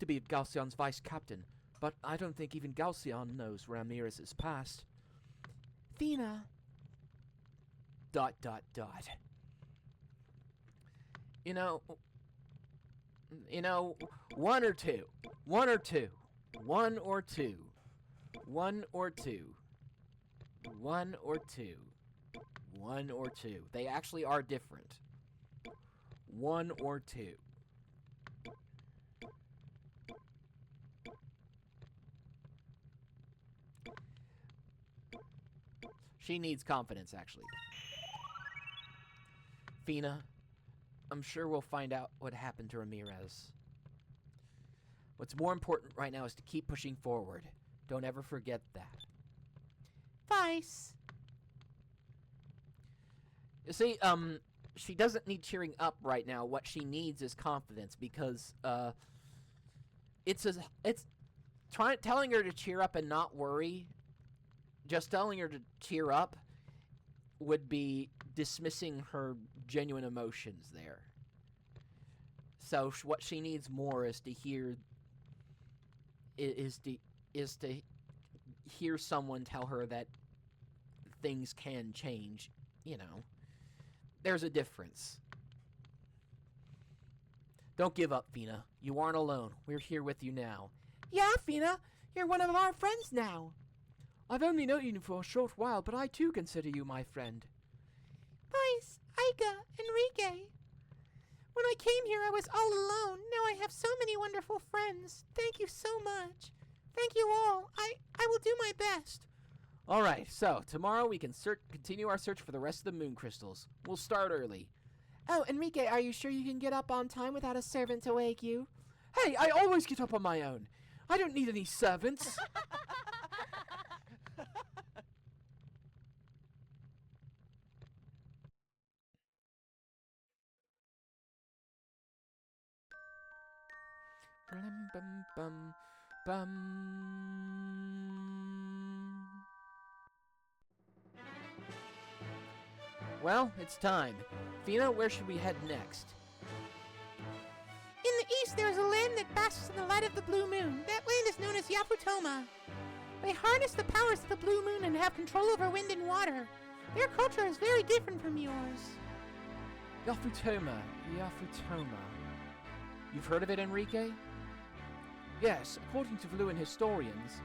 be Galcion's vice captain, but I don't think even Galcion knows Ramirez's past. Fina. ... You know, one or two. One or two. One or two. One or two. One or two. One or two. They actually are different. One or two. She needs confidence, actually. Fina, I'm sure we'll find out what happened to Ramirez. What's more important right now is to keep pushing forward. Don't ever forget that. Vice. You see, she doesn't need cheering up right now. What she needs is confidence, because telling her to cheer up and not worry. Just telling her to cheer up would be dismissing her genuine emotions there. So what she needs more is to hear hear someone tell her that things can change. You know, there's a difference. Don't give up, Fina. You aren't alone. We're here with you now. Yeah, Fina, you're one of our friends now. I've only known you for a short while, but I too consider you my friend. Vice, Ika, Enrique. When I came here, I was all alone. Now I have so many wonderful friends. Thank you so much. Thank you all. I will do my best. All right, so tomorrow we can continue our search for the rest of the moon crystals. We'll start early. Oh, Enrique, are you sure you can get up on time without a servant to wake you? Hey, I always get up on my own. I don't need any servants. Bum, bum, bum, bum. Well, it's time. Fina, where should we head next? In the east, there is a land that basks in the light of the blue moon. That land is known as Yafutoma. They harness the powers of the blue moon and have control over wind and water. Their culture is very different from yours. Yafutoma. You've heard of it, Enrique? Yes, according to Valuan historians,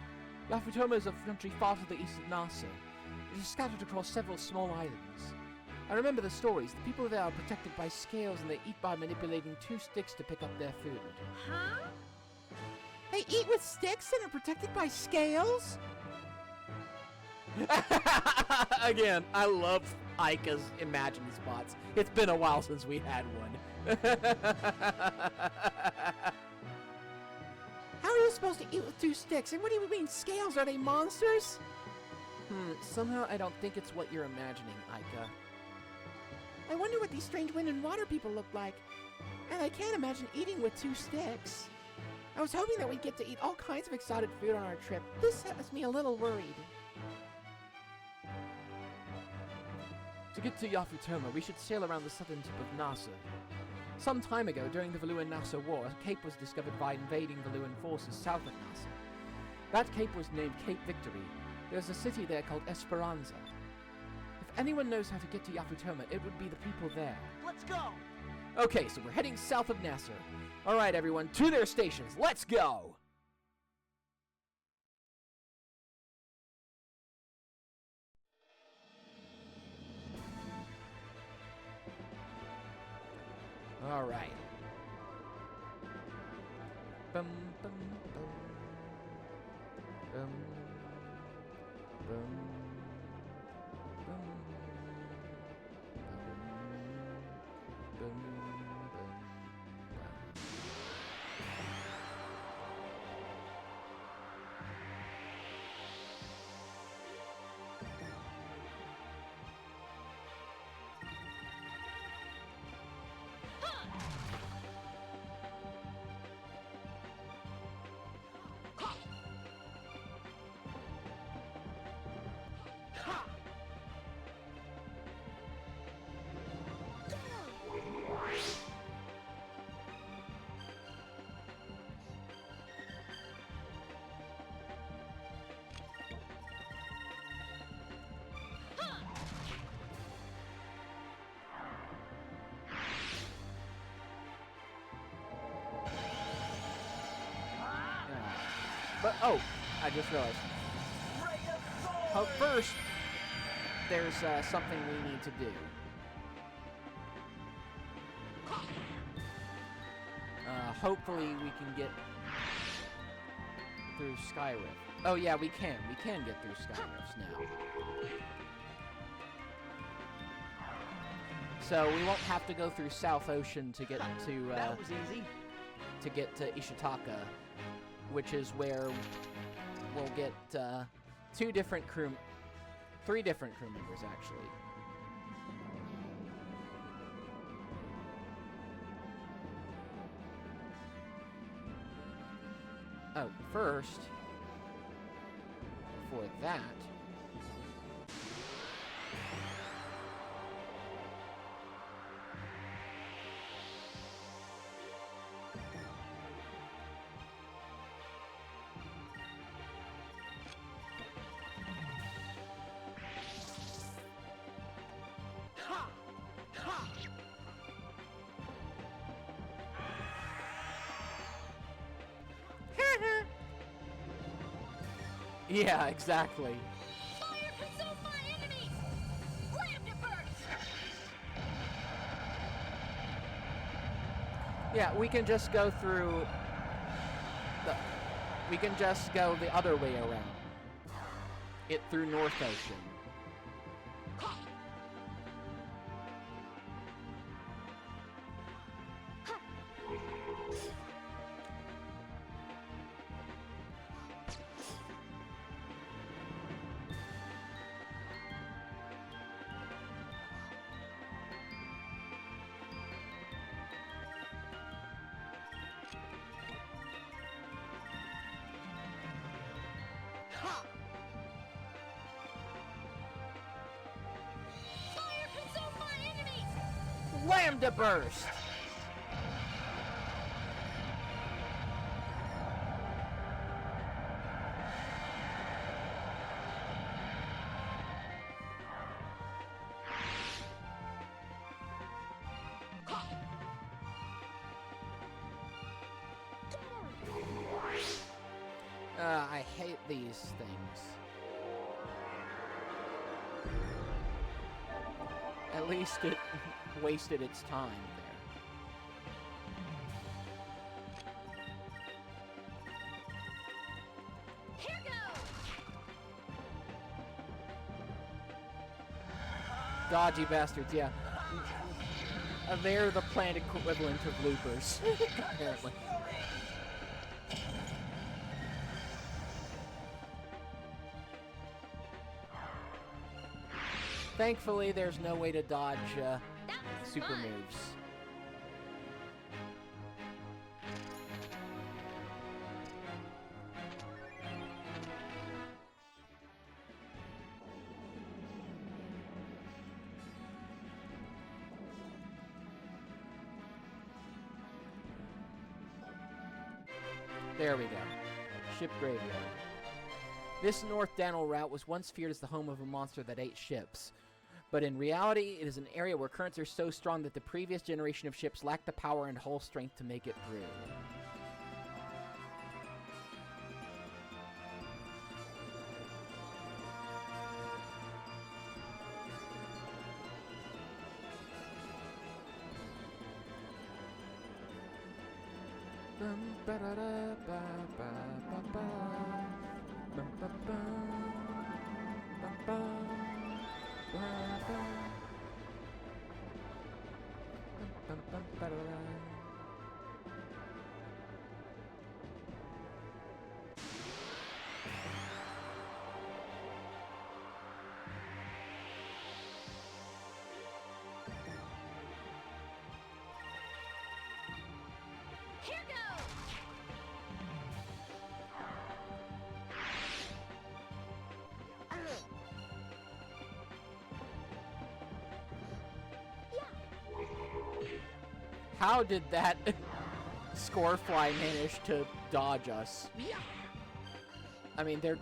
Yafutoma is a country far to the east of Nasa. It is scattered across several small islands. I remember the stories. The people there are protected by scales and they eat by manipulating 2 sticks to pick up their food. Huh? They eat with sticks and are protected by scales? Again, I love Aika's Imagine spots. It's been a while since we had one. How are you supposed to eat with 2 sticks? And what do you mean scales? Are they monsters? Somehow I don't think it's what you're imagining, Aika. I wonder what these strange wind and water people look like. And I can't imagine eating with 2 sticks. I was hoping that we'd get to eat all kinds of exotic food on our trip. This has me a little worried. To get to Yafutoma, we should sail around the southern tip of Nasa. Some time ago, during the Valuan-Nasa War, a cape was discovered by invading Valuan forces south of Nasa. That cape was named Cape Victory. There's a city there called Esperanza. If anyone knows how to get to Yafutoma, it would be the people there. Let's go! Okay, so we're heading south of Nasser. Alright, everyone, to their stations. Let's go! Alright. Bum, bum, bum. Bum, bum, bum, bum, bum, bum. But, oh, I just realized. Oh, first, there's something we need to do. Hopefully we can get through Skyrift. Oh yeah, we can. We can get through Skyrifts now. So we won't have to go through South Ocean to get to That was easy. to get to Ishitaka, which is where we'll get 3 different crew members actually. Oh, first, for that, yeah, exactly. Fire consume my enemies! Slam to burst! Yeah, we can just go through we can just go the other way around. It through North Ocean. Slam to burst. I hate these things. At least it wasted its time there. Here goes! Dodgy bastards, yeah. They're the plant equivalent of loopers, apparently. Thankfully, there's no way to dodge That was super fun. moves. There we go. Ship graveyard. This North Dannel route was once feared as the home of a monster that ate ships. But in reality, it is an area where currents are so strong that the previous generation of ships lacked the power and hull strength to make it through. Here goes! How did that Scorefly manage to dodge us? I mean, they're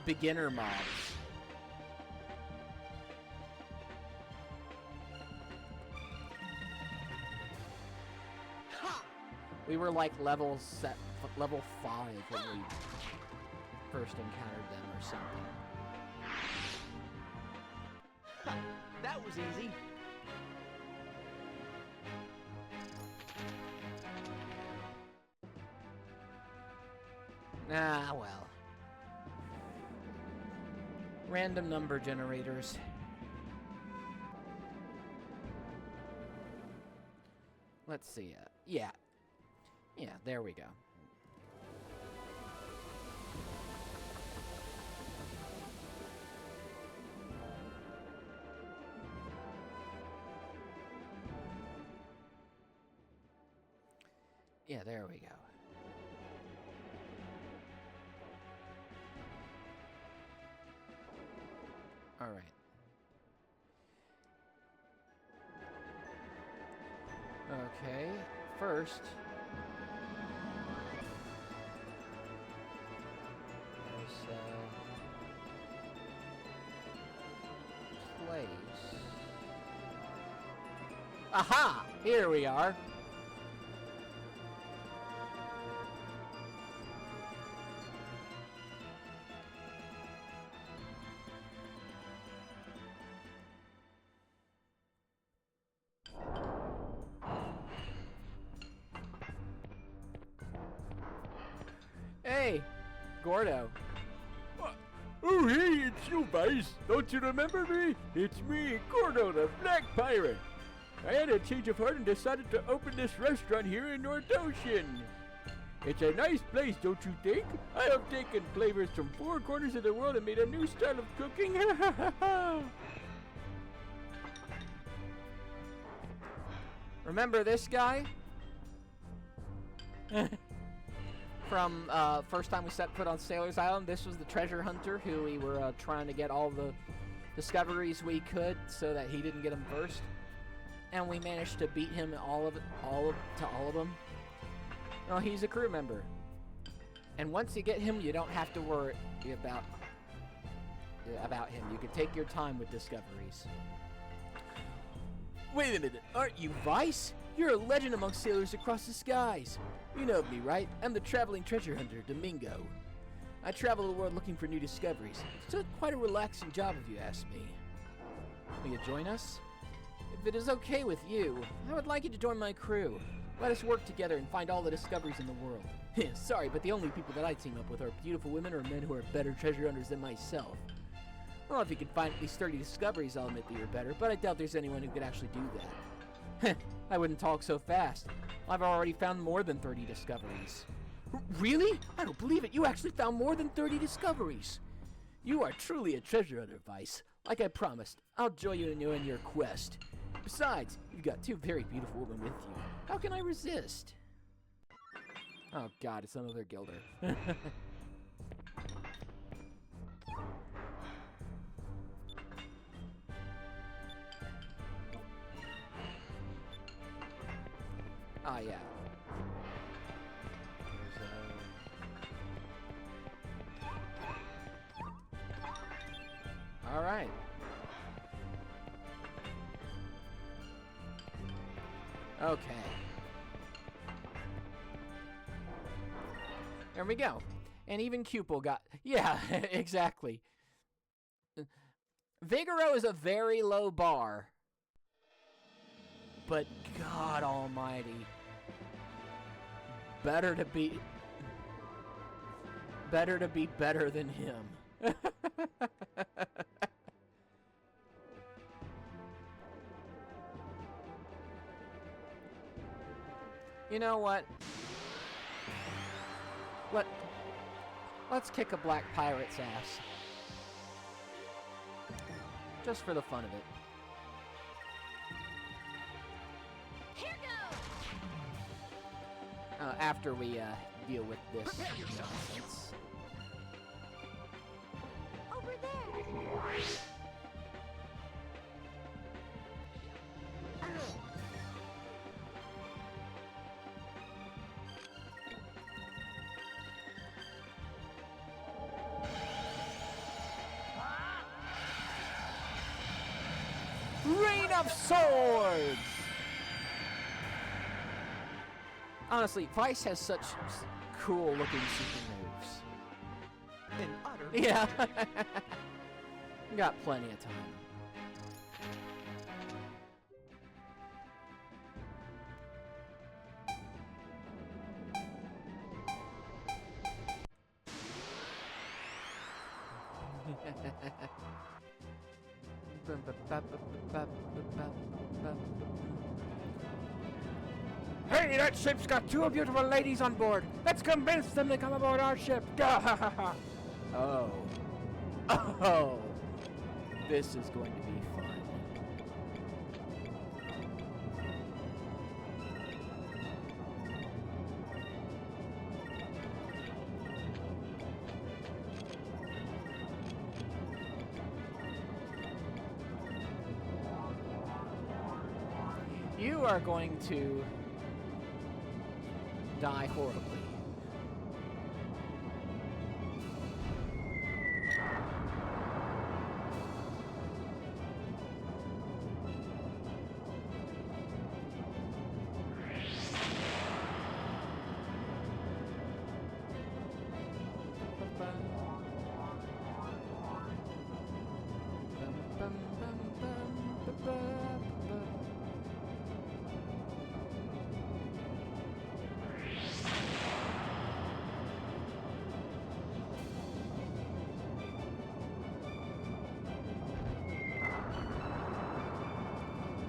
beginner mobs. We were like level 5 when we first encountered them or something. That was easy. Ah, well. Random number generators. Let's see. Yeah. Yeah, there we go. Yeah, there we go. All right. Okay, first. There's place. Aha! Here we are. Hey, Gordo. Oh, hey, it's you, Vice. Don't you remember me? It's me, Gordo, the Black Pirate. I had a change of heart and decided to open this restaurant here in North Ocean. It's a nice place, don't you think? I have taken flavors from 4 corners of the world and made a new style of cooking. Remember this guy? From first time we set foot on Sailor's Island, this was the treasure hunter who we were trying to get all the discoveries we could so that he didn't get them first. and we managed to beat him all of them. No, he's a crew member. And once you get him, you don't have to worry about him. You can take your time with discoveries. Wait a minute, aren't you Vice? You're a legend among sailors across the skies. You know me, right? I'm the traveling treasure hunter, Domingo. I travel the world looking for new discoveries. It's quite a relaxing job if you ask me. Will you join us? If it is okay with you, I would like you to join my crew. Let us work together and find all the discoveries in the world. Sorry, but the only people that I team up with are beautiful women or men who are better treasure hunters than myself. Well, if you can find at least 30 discoveries, I'll admit that you're better, but I doubt there's anyone who could actually do that. I wouldn't talk so fast. I've already found more than 30 discoveries. Really? I don't believe it. You actually found more than 30 discoveries. You are truly a treasure hunter, Vice. Like I promised, I'll join you in your quest. Besides, you've got two very beautiful women with you. How can I resist? Oh god, it's another Gilder. Ah, yeah. All right. Okay. There we go. And even Cupel got... Yeah, exactly. Vigoro is a very low bar. But God almighty. Better to be better than him. You know what? Let's kick a black pirate's ass. Just for the fun of it. Here goes! After we deal with this nonsense. Over there! Rain of Swords! Honestly, Vice has such cool looking super moves. In utter Yeah. Got plenty of time. Hey, that ship's got two beautiful ladies on board. Let's convince them to come aboard our ship. Oh. Oh. This is going to be fun. You are going to die horribly.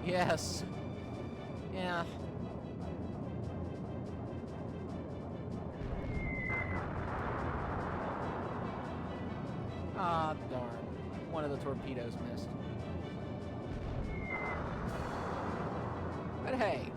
Yes. Yeah. Ah, darn. One of the torpedoes missed. But hey.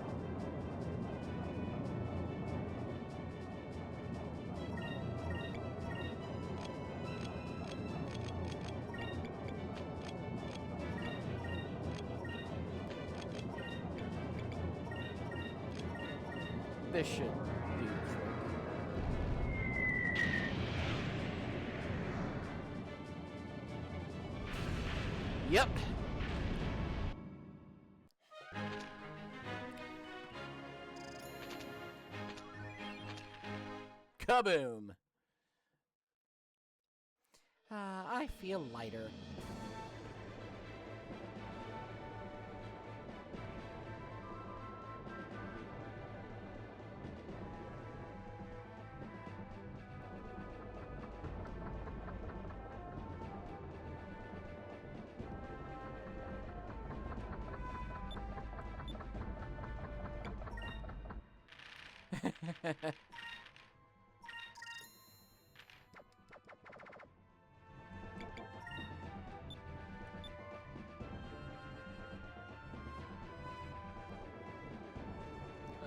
This should do the trick. Yep. Kaboom! I feel lighter.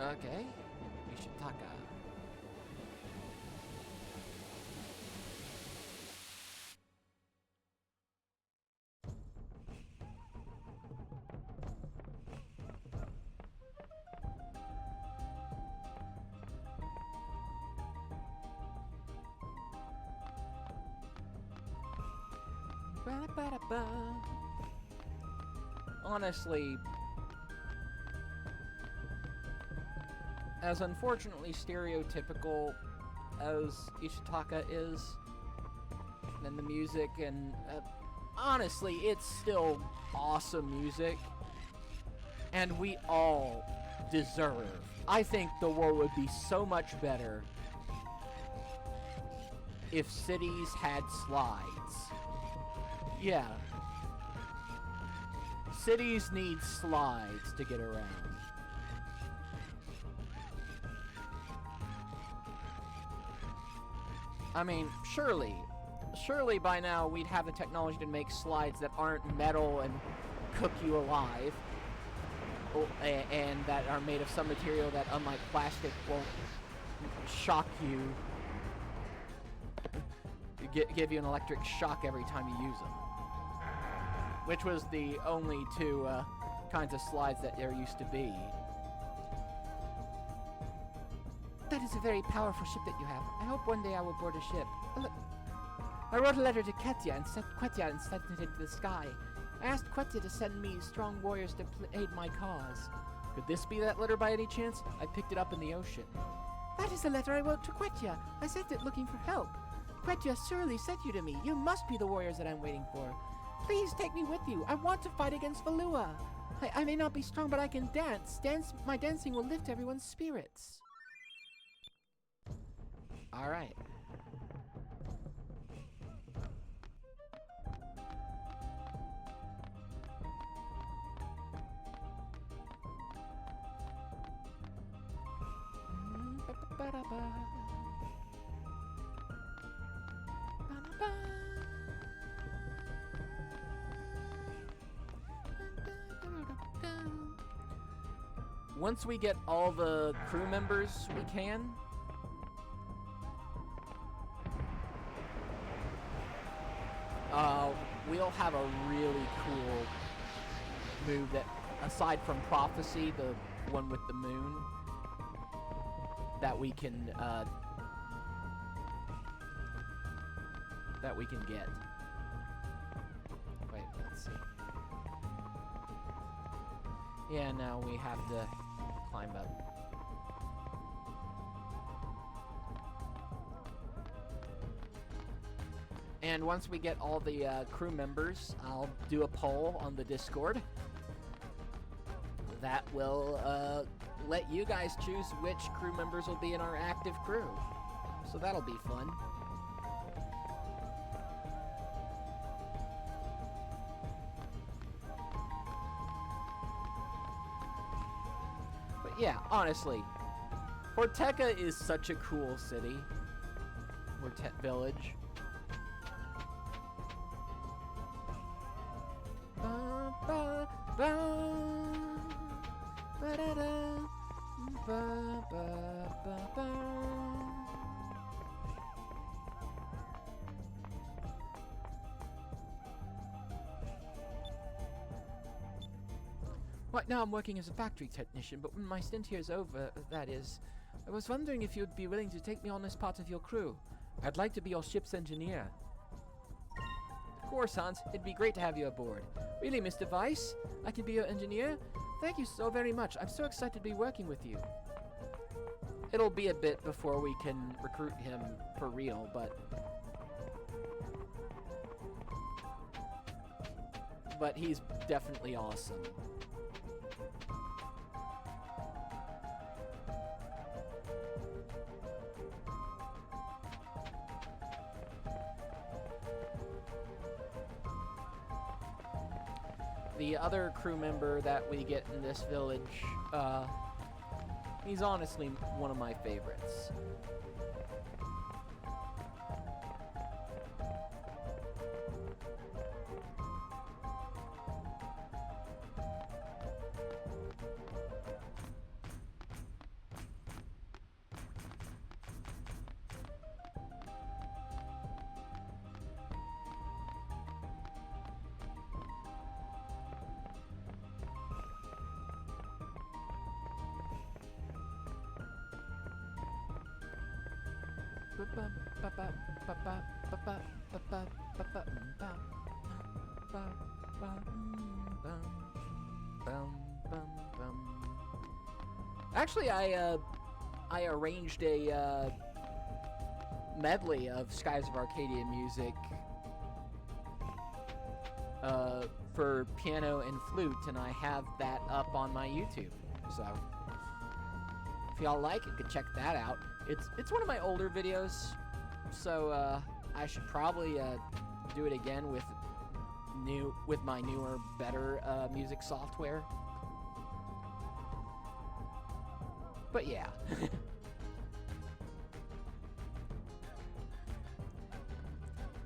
Okay, Ishitaka. Ba-da-ba-da-ba. Honestly, as unfortunately stereotypical as Ishitaka is, and the music, and honestly, it's still awesome music, and we all deserve. I think the world would be so much better if cities had slides. Yeah. Cities need slides to get around. I mean, surely by now we'd have the technology to make slides that aren't metal and cook you alive, and that are made of some material that, unlike plastic, won't shock you, give you an electric shock every time you use them. Which was the only two kinds of slides that there used to be. That is a very powerful ship that you have. I hope one day I will board a ship. Look, I wrote a letter to Ketya and sent it into the sky. I asked Ketya to send me strong warriors to aid my cause. Could this be that letter by any chance? I picked it up in the ocean. That is the letter I wrote to Ketya. I sent it looking for help. Ketya surely sent you to me. You must be the warriors that I'm waiting for. Please take me with you. I want to fight against Valua. I may not be strong, but I can dance. My dancing will lift everyone's spirits. All right. Once we get all the crew members we can, we'll have a really cool move that, aside from Prophecy, the one with the moon, that we can get. Wait, let's see. Yeah, now we have to climb up. And once we get all the crew members, I'll do a poll on the Discord that will let you guys choose which crew members will be in our active crew. So that'll be fun. But yeah, honestly, Horteka is such a cool city. Hortet Village. Right now I'm working as a factory technician, but when my stint here is over, that is, I was wondering if you'd be willing to take me on as part of your crew. I'd like to be your ship's engineer. Of course, Hans. It'd be great to have you aboard. Really, Mr. Weiss? I can be your engineer? Thank you so very much. I'm so excited to be working with you. It'll be a bit before we can recruit him for real, but he's definitely awesome. The other crew member that we get in this village, he's honestly one of my favorites. Actually, I arranged a medley of Skies of Arcadia music for piano and flute, and I have that up on my YouTube. So if y'all like it, could check that out. It's one of my older videos, so I should probably do it again with my newer, better music software. But yeah.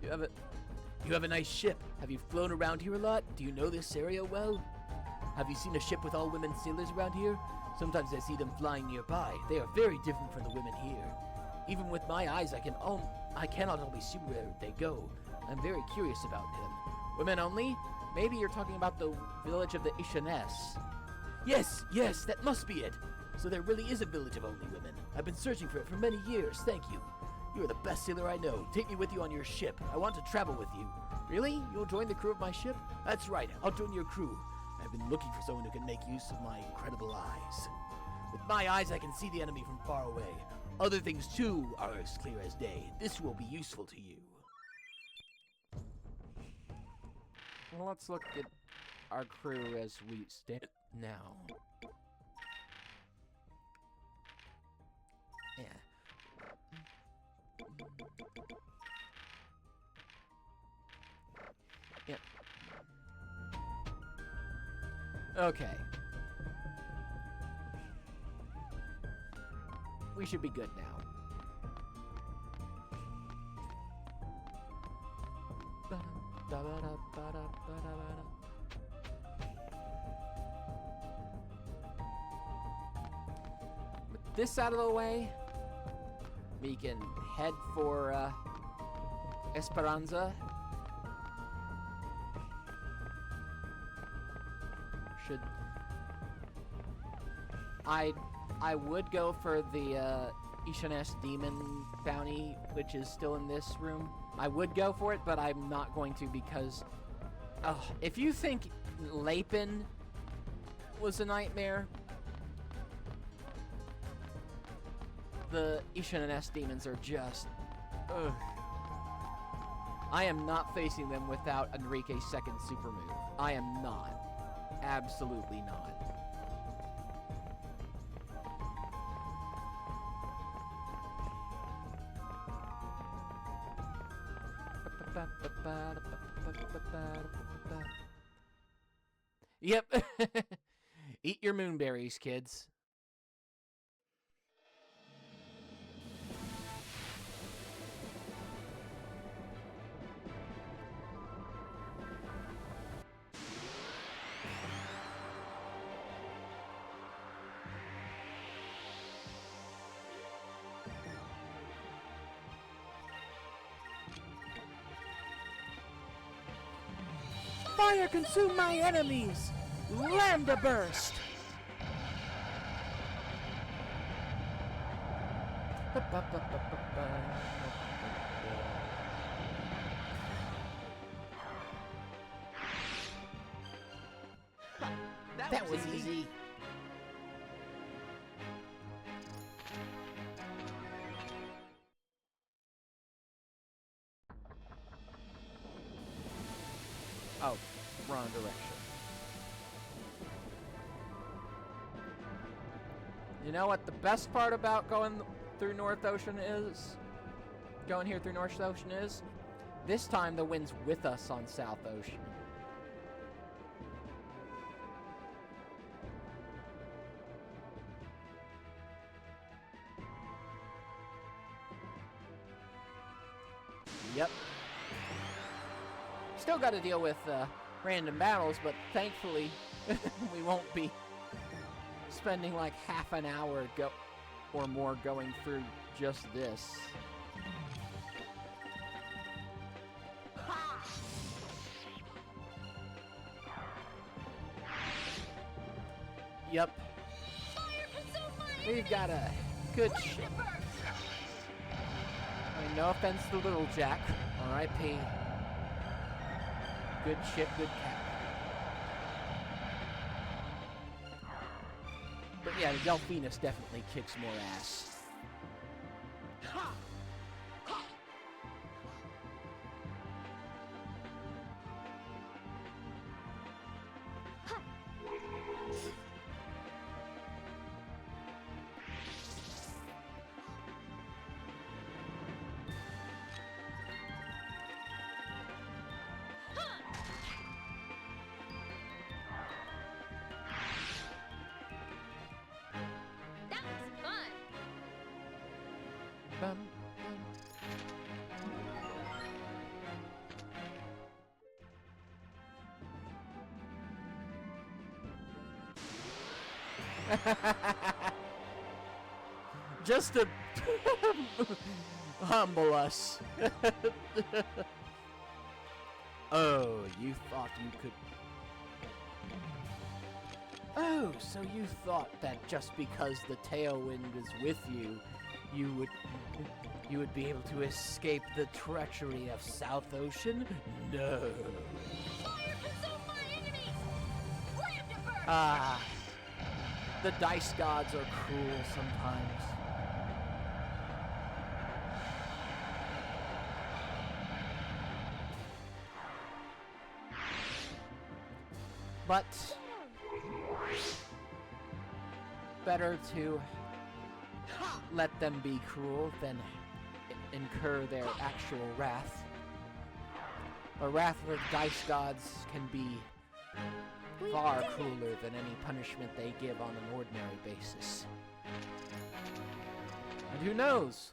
You have a nice ship. Have you flown around here a lot? Do you know this area well? Have you seen a ship with all women sailors around here? Sometimes I see them flying nearby. They are very different from the women here. Even with my eyes, I cannot always see where they go. I'm very curious about them. Women only? Maybe you're talking about the village of the Ishanes. Yes, that must be it. So there really is a village of only women. I've been searching for it for many years, thank you. You are the best sailor I know. Take me with you on your ship. I want to travel with you. Really? You'll join the crew of my ship? That's right, I'll join your crew. I've been looking for someone who can make use of my incredible eyes. With my eyes, I can see the enemy from far away. Other things, too, are as clear as day. This will be useful to you. Well, let's look at our crew as we stand now. Yeah. Yep. Okay. We should be good now. With this out of the way, we can head for Esperanza. I would go for the Ishanes Demon bounty, which is still in this room. I would go for it, but I'm not going to because if you think Lapin was a nightmare, the Ishanes demons are just ugh. I am not facing them without Enrique's second super move. I am not. Absolutely not. Yep. Eat your moonberries, kids. Fire consume my enemies! Lambda burst! That was easy. Oh, wrong direction. You know what the best part about going through North Ocean is? Going here through North Ocean is? This time the wind's with us on South Ocean. Yep. Still got to deal with random battles, but thankfully we won't be spending like half an hour or more going through just this. Yep. We've got a good ship. I mean, no offense to Little Jack. R.I.P. Good ship, good captain. But yeah, the Delphinus definitely kicks more ass. Bum, bum. Just to humble us. Oh, you thought you could... Oh, so you thought that just because the tailwind is with you, you would be able to escape the treachery of South Ocean? No. Ah, the dice gods are cruel sometimes. But better to let them be cruel than incur their actual wrath. A wrath of the dice gods can be far crueler than any punishment they give on an ordinary basis. And who knows?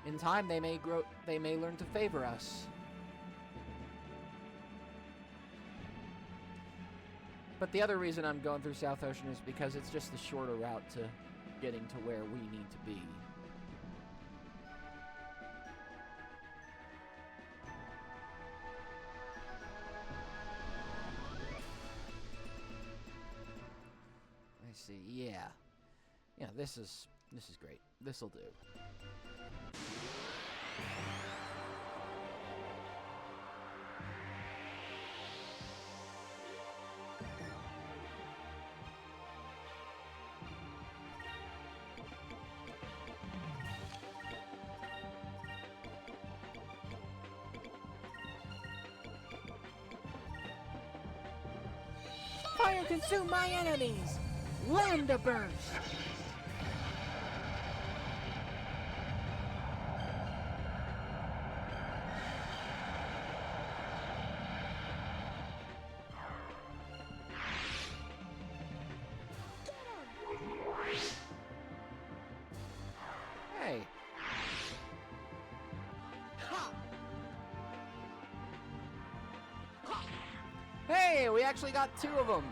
In time they may learn to favor us. But the other reason I'm going through South Ocean is because it's just the shorter route to getting to where we need to be. I see. Yeah. Yeah, this is great. This'll do. Fire consume my enemies! Lambda burst! Hey! Hey, we actually got 2 of them!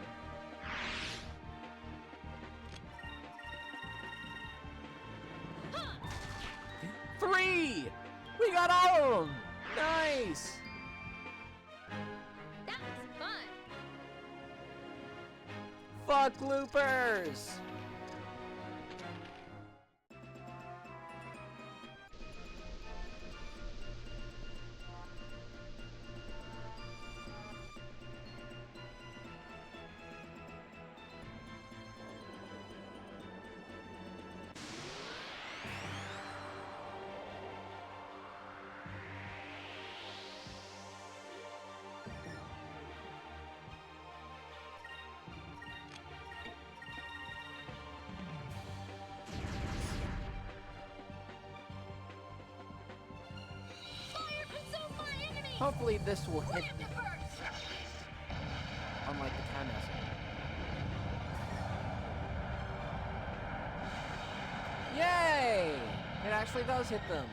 Three! We got all of them! Nice! That was fun. Fuck loopers! Hopefully this will hit Ram the burst! unlike the time essay. Yay! It actually does hit them.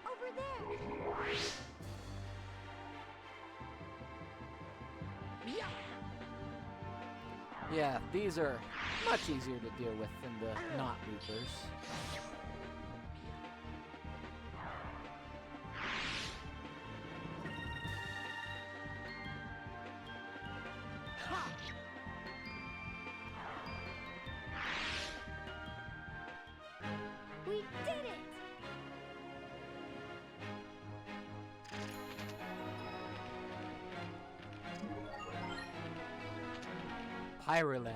Over there! Yeah, these are much easier to deal with than the not Reapers. We did it! Pyrolen.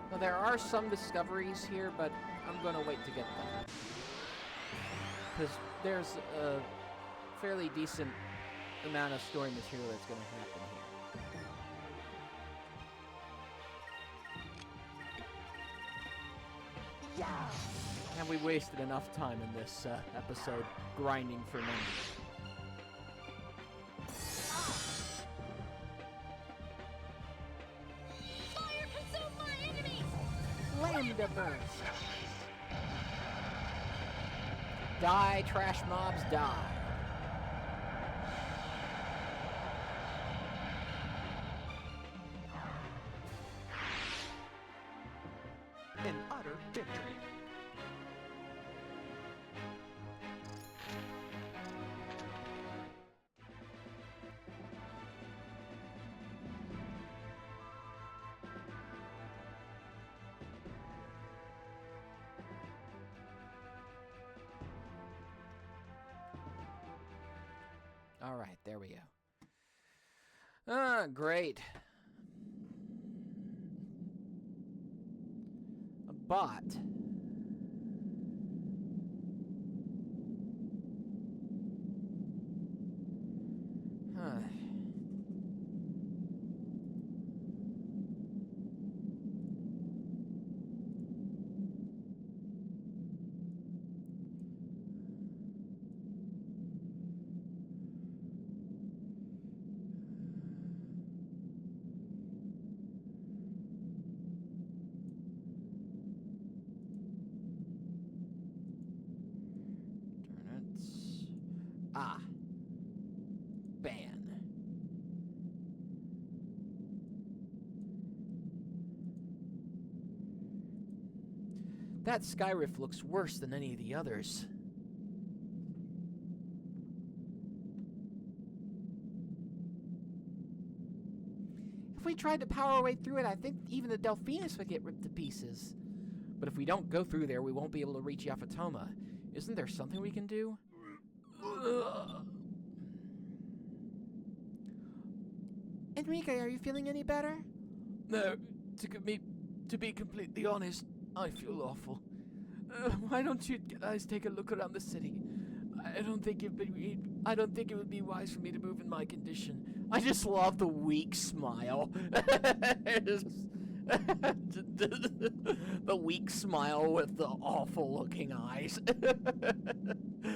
Well, there are some discoveries here, but I'm gonna wait to get them. Because there's a fairly decent amount of story material that's gonna happen here. And we wasted enough time in this episode grinding for money. Fire consume my enemies! Lambda burst. Die, trash mobs, die. An utter victory. All right, there we go. Ah, great. A bot. Huh. Turnips. Ah. Ban. That Skyrift looks worse than any of the others. If we tried to power our way through it, I think even the Delphinus would get ripped to pieces. But if we don't go through there, we won't be able to reach Yafatoma. Isn't there something we can do? Enrique, are you feeling any better? No, to be completely honest, I feel awful. Why don't you guys take a look around the city? I don't think it would be wise for me to move in my condition. I just love the weak smile. The weak smile with the awful looking eyes.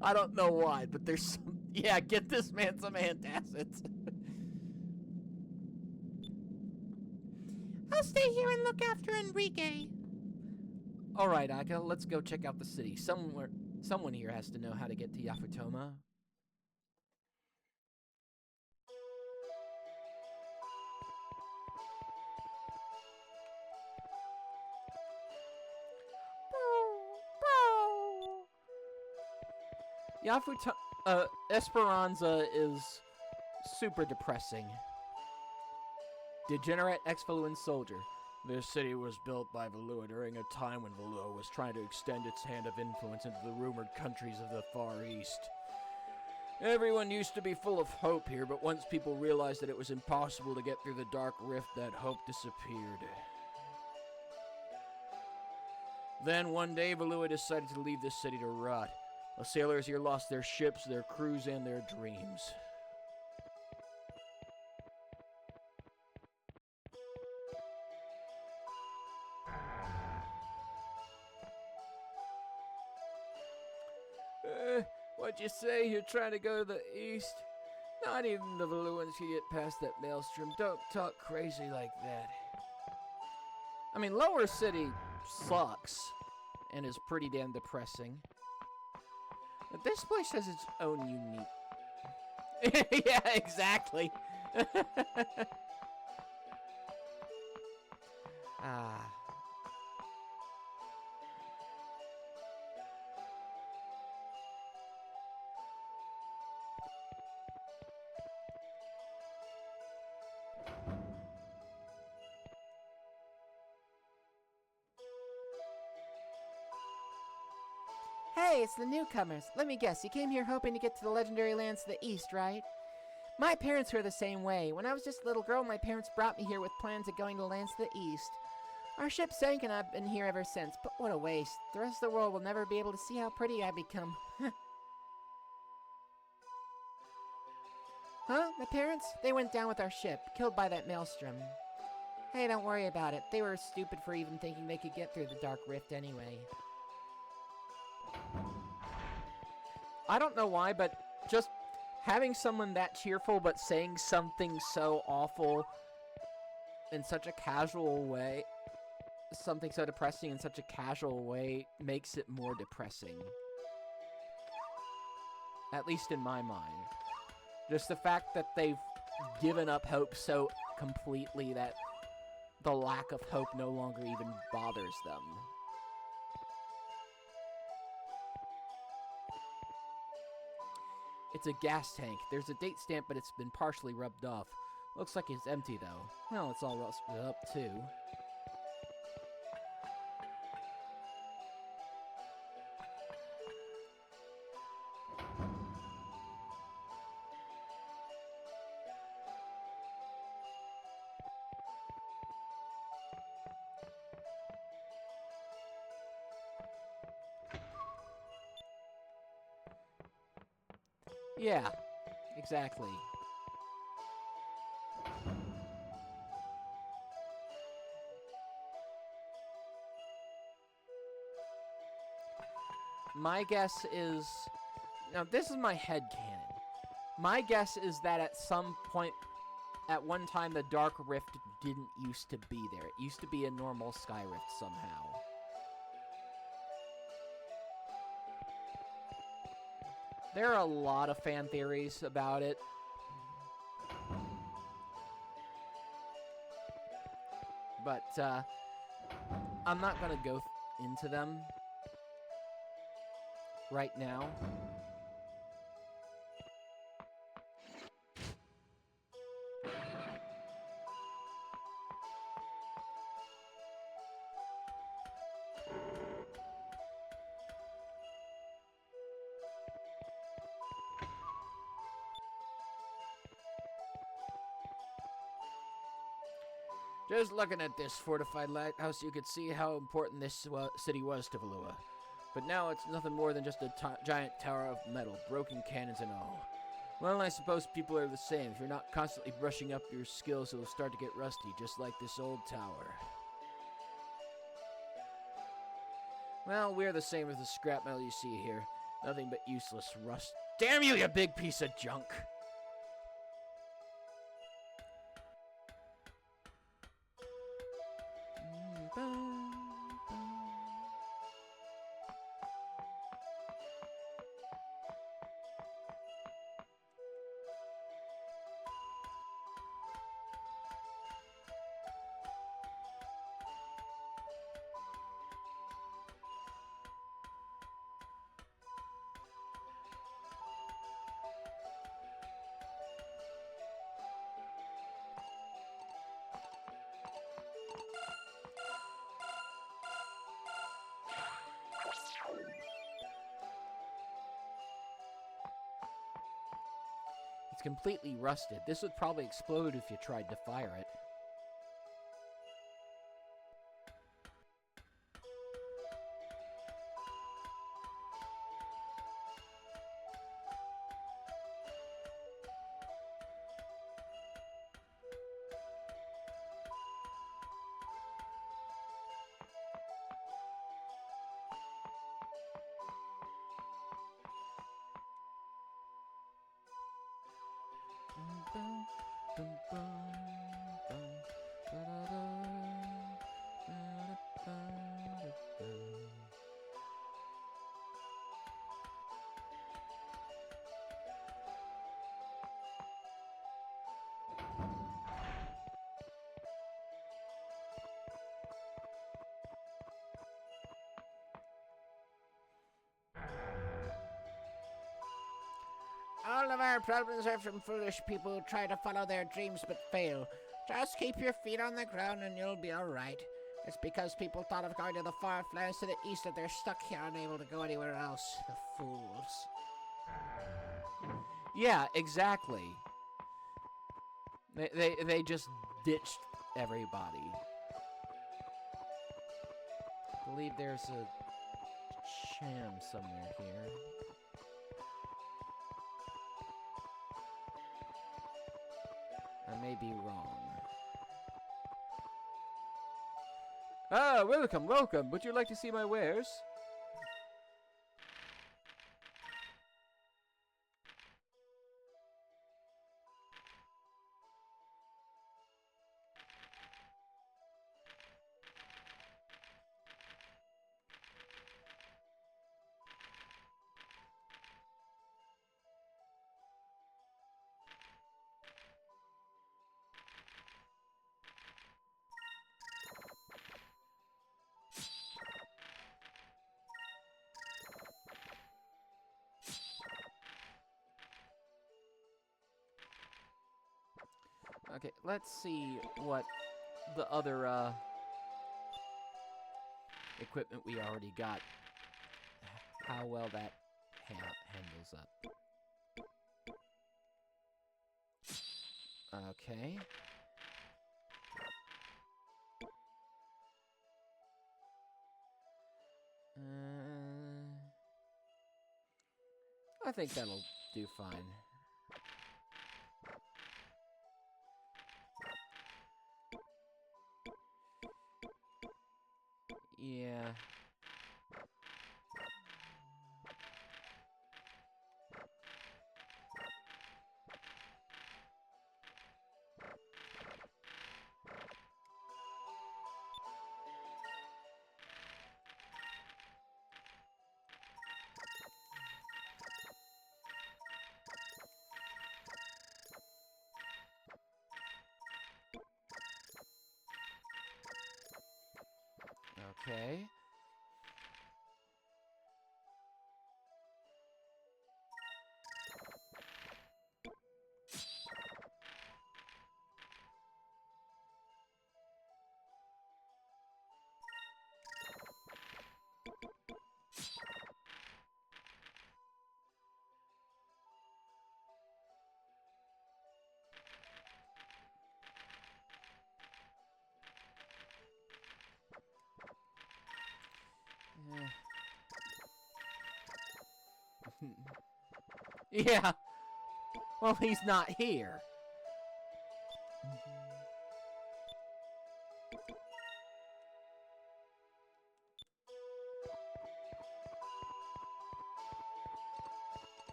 I don't know why, but there's some... Yeah, get this man some antacids. I'll stay here and look after Enrique. Alright, Aka, let's go check out the city. Someone here has to know how to get to Yafutoma. Esperanza is super depressing. Degenerate ex-Valuan soldier. This city was built by Valua during a time when Valua was trying to extend its hand of influence into the rumored countries of the Far East. Everyone used to be full of hope here, but once people realized that it was impossible to get through the dark rift, that hope disappeared. Then one day, Valua decided to leave this city to rot. The sailors here lost their ships, their crews, and their dreams. you say you're trying to go to the east? Not even the Valuans can get past that maelstrom. Don't talk crazy like that. I mean, Lower City sucks and is pretty damn depressing. But this place has its own unique... Yeah, exactly. Ah. Hey, it's the newcomers. Let me guess, you came here hoping to get to the legendary lands to the east, right? My parents were the same way. When I was just a little girl, my parents brought me here with plans of going to lands to the east. Our ship sank and I've been here ever since, but what a waste. The rest of the world will never be able to see how pretty I've become. Huh? My parents? They went down with our ship, killed by that maelstrom. Hey, don't worry about it. They were stupid for even thinking they could get through the Dark Rift anyway. I don't know why, but just having someone that cheerful but saying something so awful in such a casual way, something so depressing in such a casual way, makes it more depressing. At least in my mind. Just the fact that they've given up hope so completely that the lack of hope no longer even bothers them. It's a gas tank. There's a date stamp, but it's been partially rubbed off. Looks like it's empty, though. Well, it's all rusted up, too. Yeah, exactly. My guess is... Now, this is my headcanon. My guess is that at some point, at one time, the Dark Rift didn't used to be there. It used to be a normal Sky Rift somehow. There are a lot of fan theories about it. But, I'm not gonna go into them right now. Just looking at this fortified lighthouse, you could see how important this city was to Valua. But now it's nothing more than just a giant tower of metal, broken cannons and all. Well, I suppose people are the same. If you're not constantly brushing up your skills, it'll start to get rusty, just like this old tower. Well, we're the same as the scrap metal you see here. Nothing but useless rust. Damn you, you big piece of junk! It's completely rusted. This would probably explode if you tried to fire it. All of our problems are from foolish people who try to follow their dreams but fail. Just keep your feet on the ground and you'll be alright. It's because people thought of going to the far lands to the east that they're stuck here unable to go anywhere else. The fools. Yeah, exactly. They just ditched everybody. I believe there's a sham somewhere here. I may be wrong. Ah, welcome, welcome. Would you like to see my wares? Okay, let's see what the other equipment we already got, how well that handles up. Okay. I think that'll do fine. Yeah. Okay. Yeah. Well, he's not here.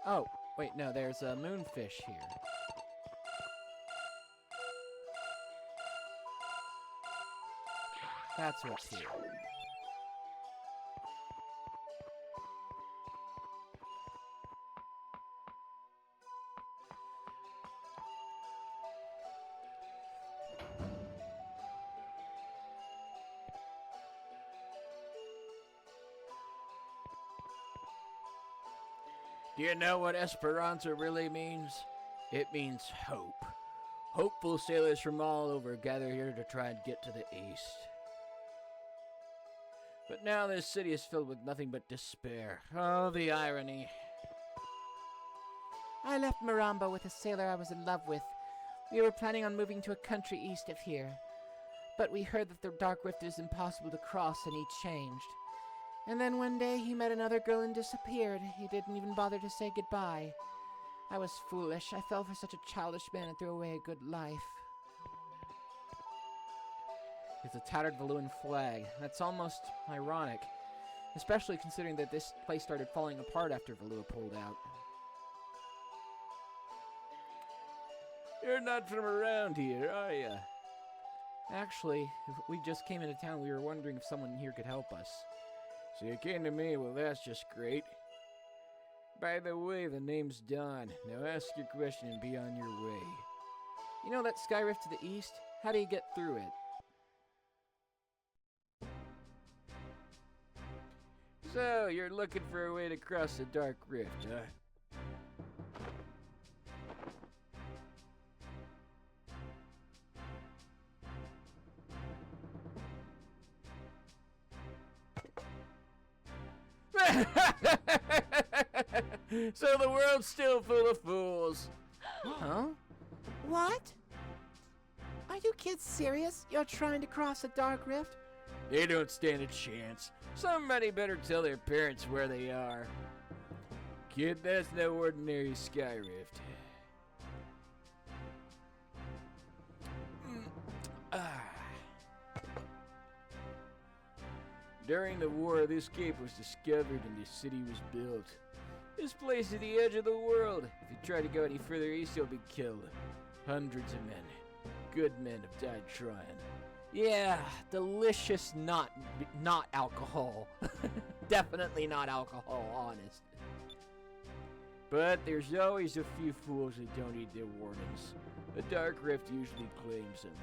Oh, wait, no, there's a moonfish here. That's what's here. Do you know what Esperanza really means? It means hope. Hopeful sailors from all over gather here to try and get to the east. But now this city is filled with nothing but despair. Oh, the irony. I left Maramba with a sailor I was in love with. We were planning on moving to a country east of here. But we heard that the Dark Rift is impossible to cross and he changed. And then one day he met another girl and disappeared. He didn't even bother to say goodbye. I was foolish. I fell for such a childish man and threw away a good life. It's a tattered Valuan flag. That's almost ironic, especially considering that this place started falling apart after Valua pulled out. You're not from around here, are ya? Actually, we just came into town. We were wondering if someone here could help us. So you came to me, well that's just great. By the way, the name's Don. Now ask your question and be on your way. You know that sky rift to the east? How do you get through it? So, you're looking for a way to cross the Dark Rift, huh? So the world's still full of fools. Huh? What? Are you kids serious? You're trying to cross the Dark Rift? They don't stand a chance. Somebody better tell their parents where they are. Kid, that's no ordinary sky rift. During the war, this cape was discovered and the city was built. This place is the edge of the world. If you try to go any further east, you'll be killed. Hundreds of men, good men, have died trying. Yeah, delicious not alcohol. Definitely not alcohol, honest. But there's always a few fools that don't heed their warnings. The Dark Rift usually claims them.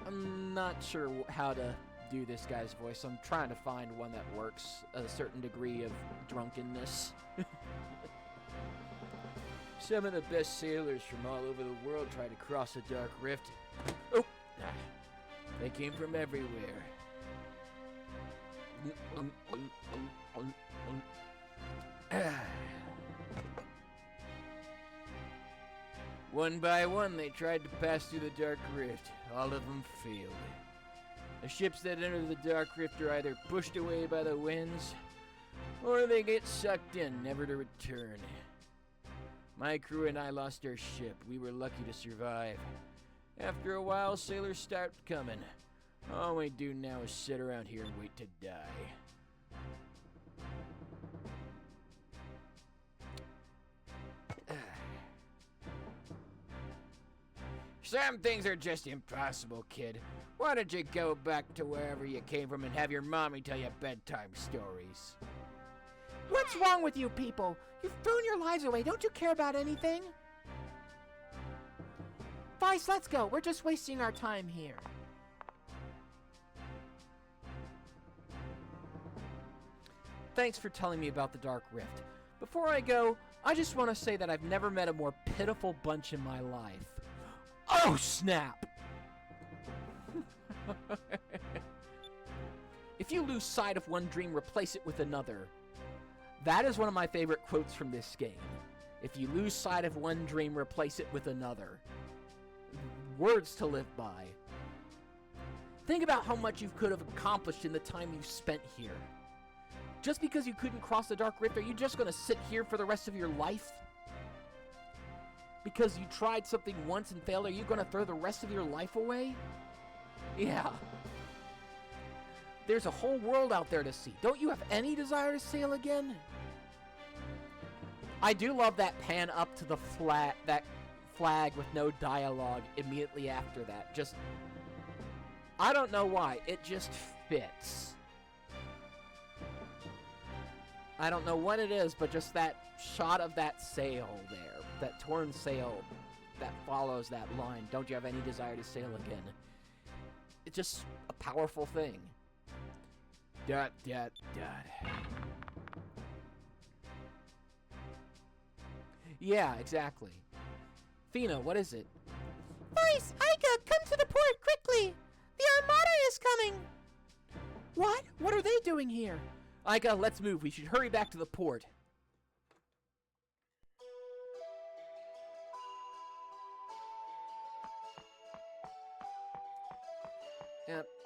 I'm not sure how to do this guy's voice. I'm trying to find one that works a certain degree of drunkenness. Some of the best sailors from all over the world try to cross the Dark Rift. Oh! They came from everywhere. One by one, they tried to pass through the Dark Rift. All of them failed. The ships that enter the Dark Rift are either pushed away by the winds, or they get sucked in, never to return. My crew and I lost our ship. We were lucky to survive. After a while, sailors start coming. All we do now is sit around here and wait to die. Some things are just impossible, kid. Why don't you go back to wherever you came from and have your mommy tell you bedtime stories? What's wrong with you people? You've thrown your lives away. Don't you care about anything? Vice, let's go. We're just wasting our time here. Thanks for telling me about the Dark Rift. Before I go, I just want to say that I've never met a more pitiful bunch in my life. Oh, snap! If you lose sight of one dream, replace it with another. That is one of my favorite quotes from this game. If you lose sight of one dream, replace it with another. Words to live by. Think about how much you could have accomplished in the time you've spent here. Just because you couldn't cross the Dark Rift, are you just going to sit here for the rest of your life? Because you tried something once and failed, are you going to throw the rest of your life away? Yeah. There's a whole world out there to see. Don't you have any desire to sail again? I do love that pan up to the that flag with no dialogue immediately after that. Just, I don't know why. It just fits. I don't know what it is, but just that shot of that sail there. That torn sail that follows that line. Don't you have any desire to sail again? It's just a powerful thing. Dot, dot, dot. Yeah, exactly. Fina, what is it? Vice, Aika, come to the port quickly. The Armada is coming. What? What are they doing here? Aika, let's move. We should hurry back to the port.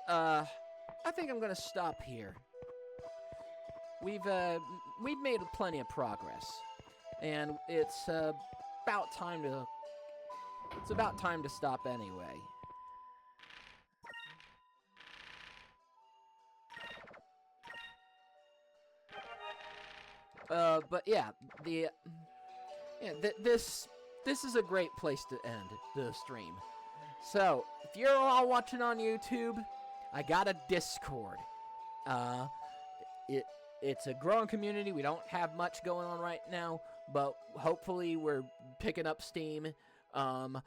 I think I'm gonna stop here. We've made plenty of progress, and it's about time to stop anyway. But yeah, this this is a great place to end the stream. So, if you're all watching on YouTube, I got a Discord. It's a growing community. We don't have much going on right now, but hopefully we're picking up steam. And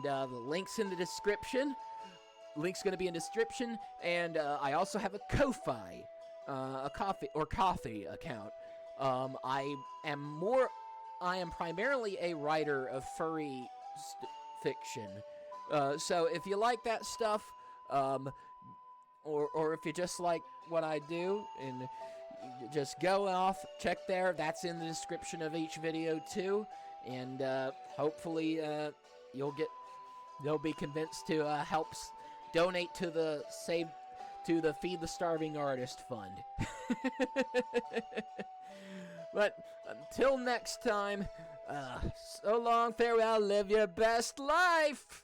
the link's in the description. Link's going to be in the description, and I also have a Ko-Fi, a coffee account. I am primarily a writer of furry fiction. So if you like that stuff, or if you just like what I do, and just go off, check there. That's in the description of each video too, and hopefully you'll be convinced to donate to the Feed the Starving Artist Fund. But until next time, so long, farewell, live your best life!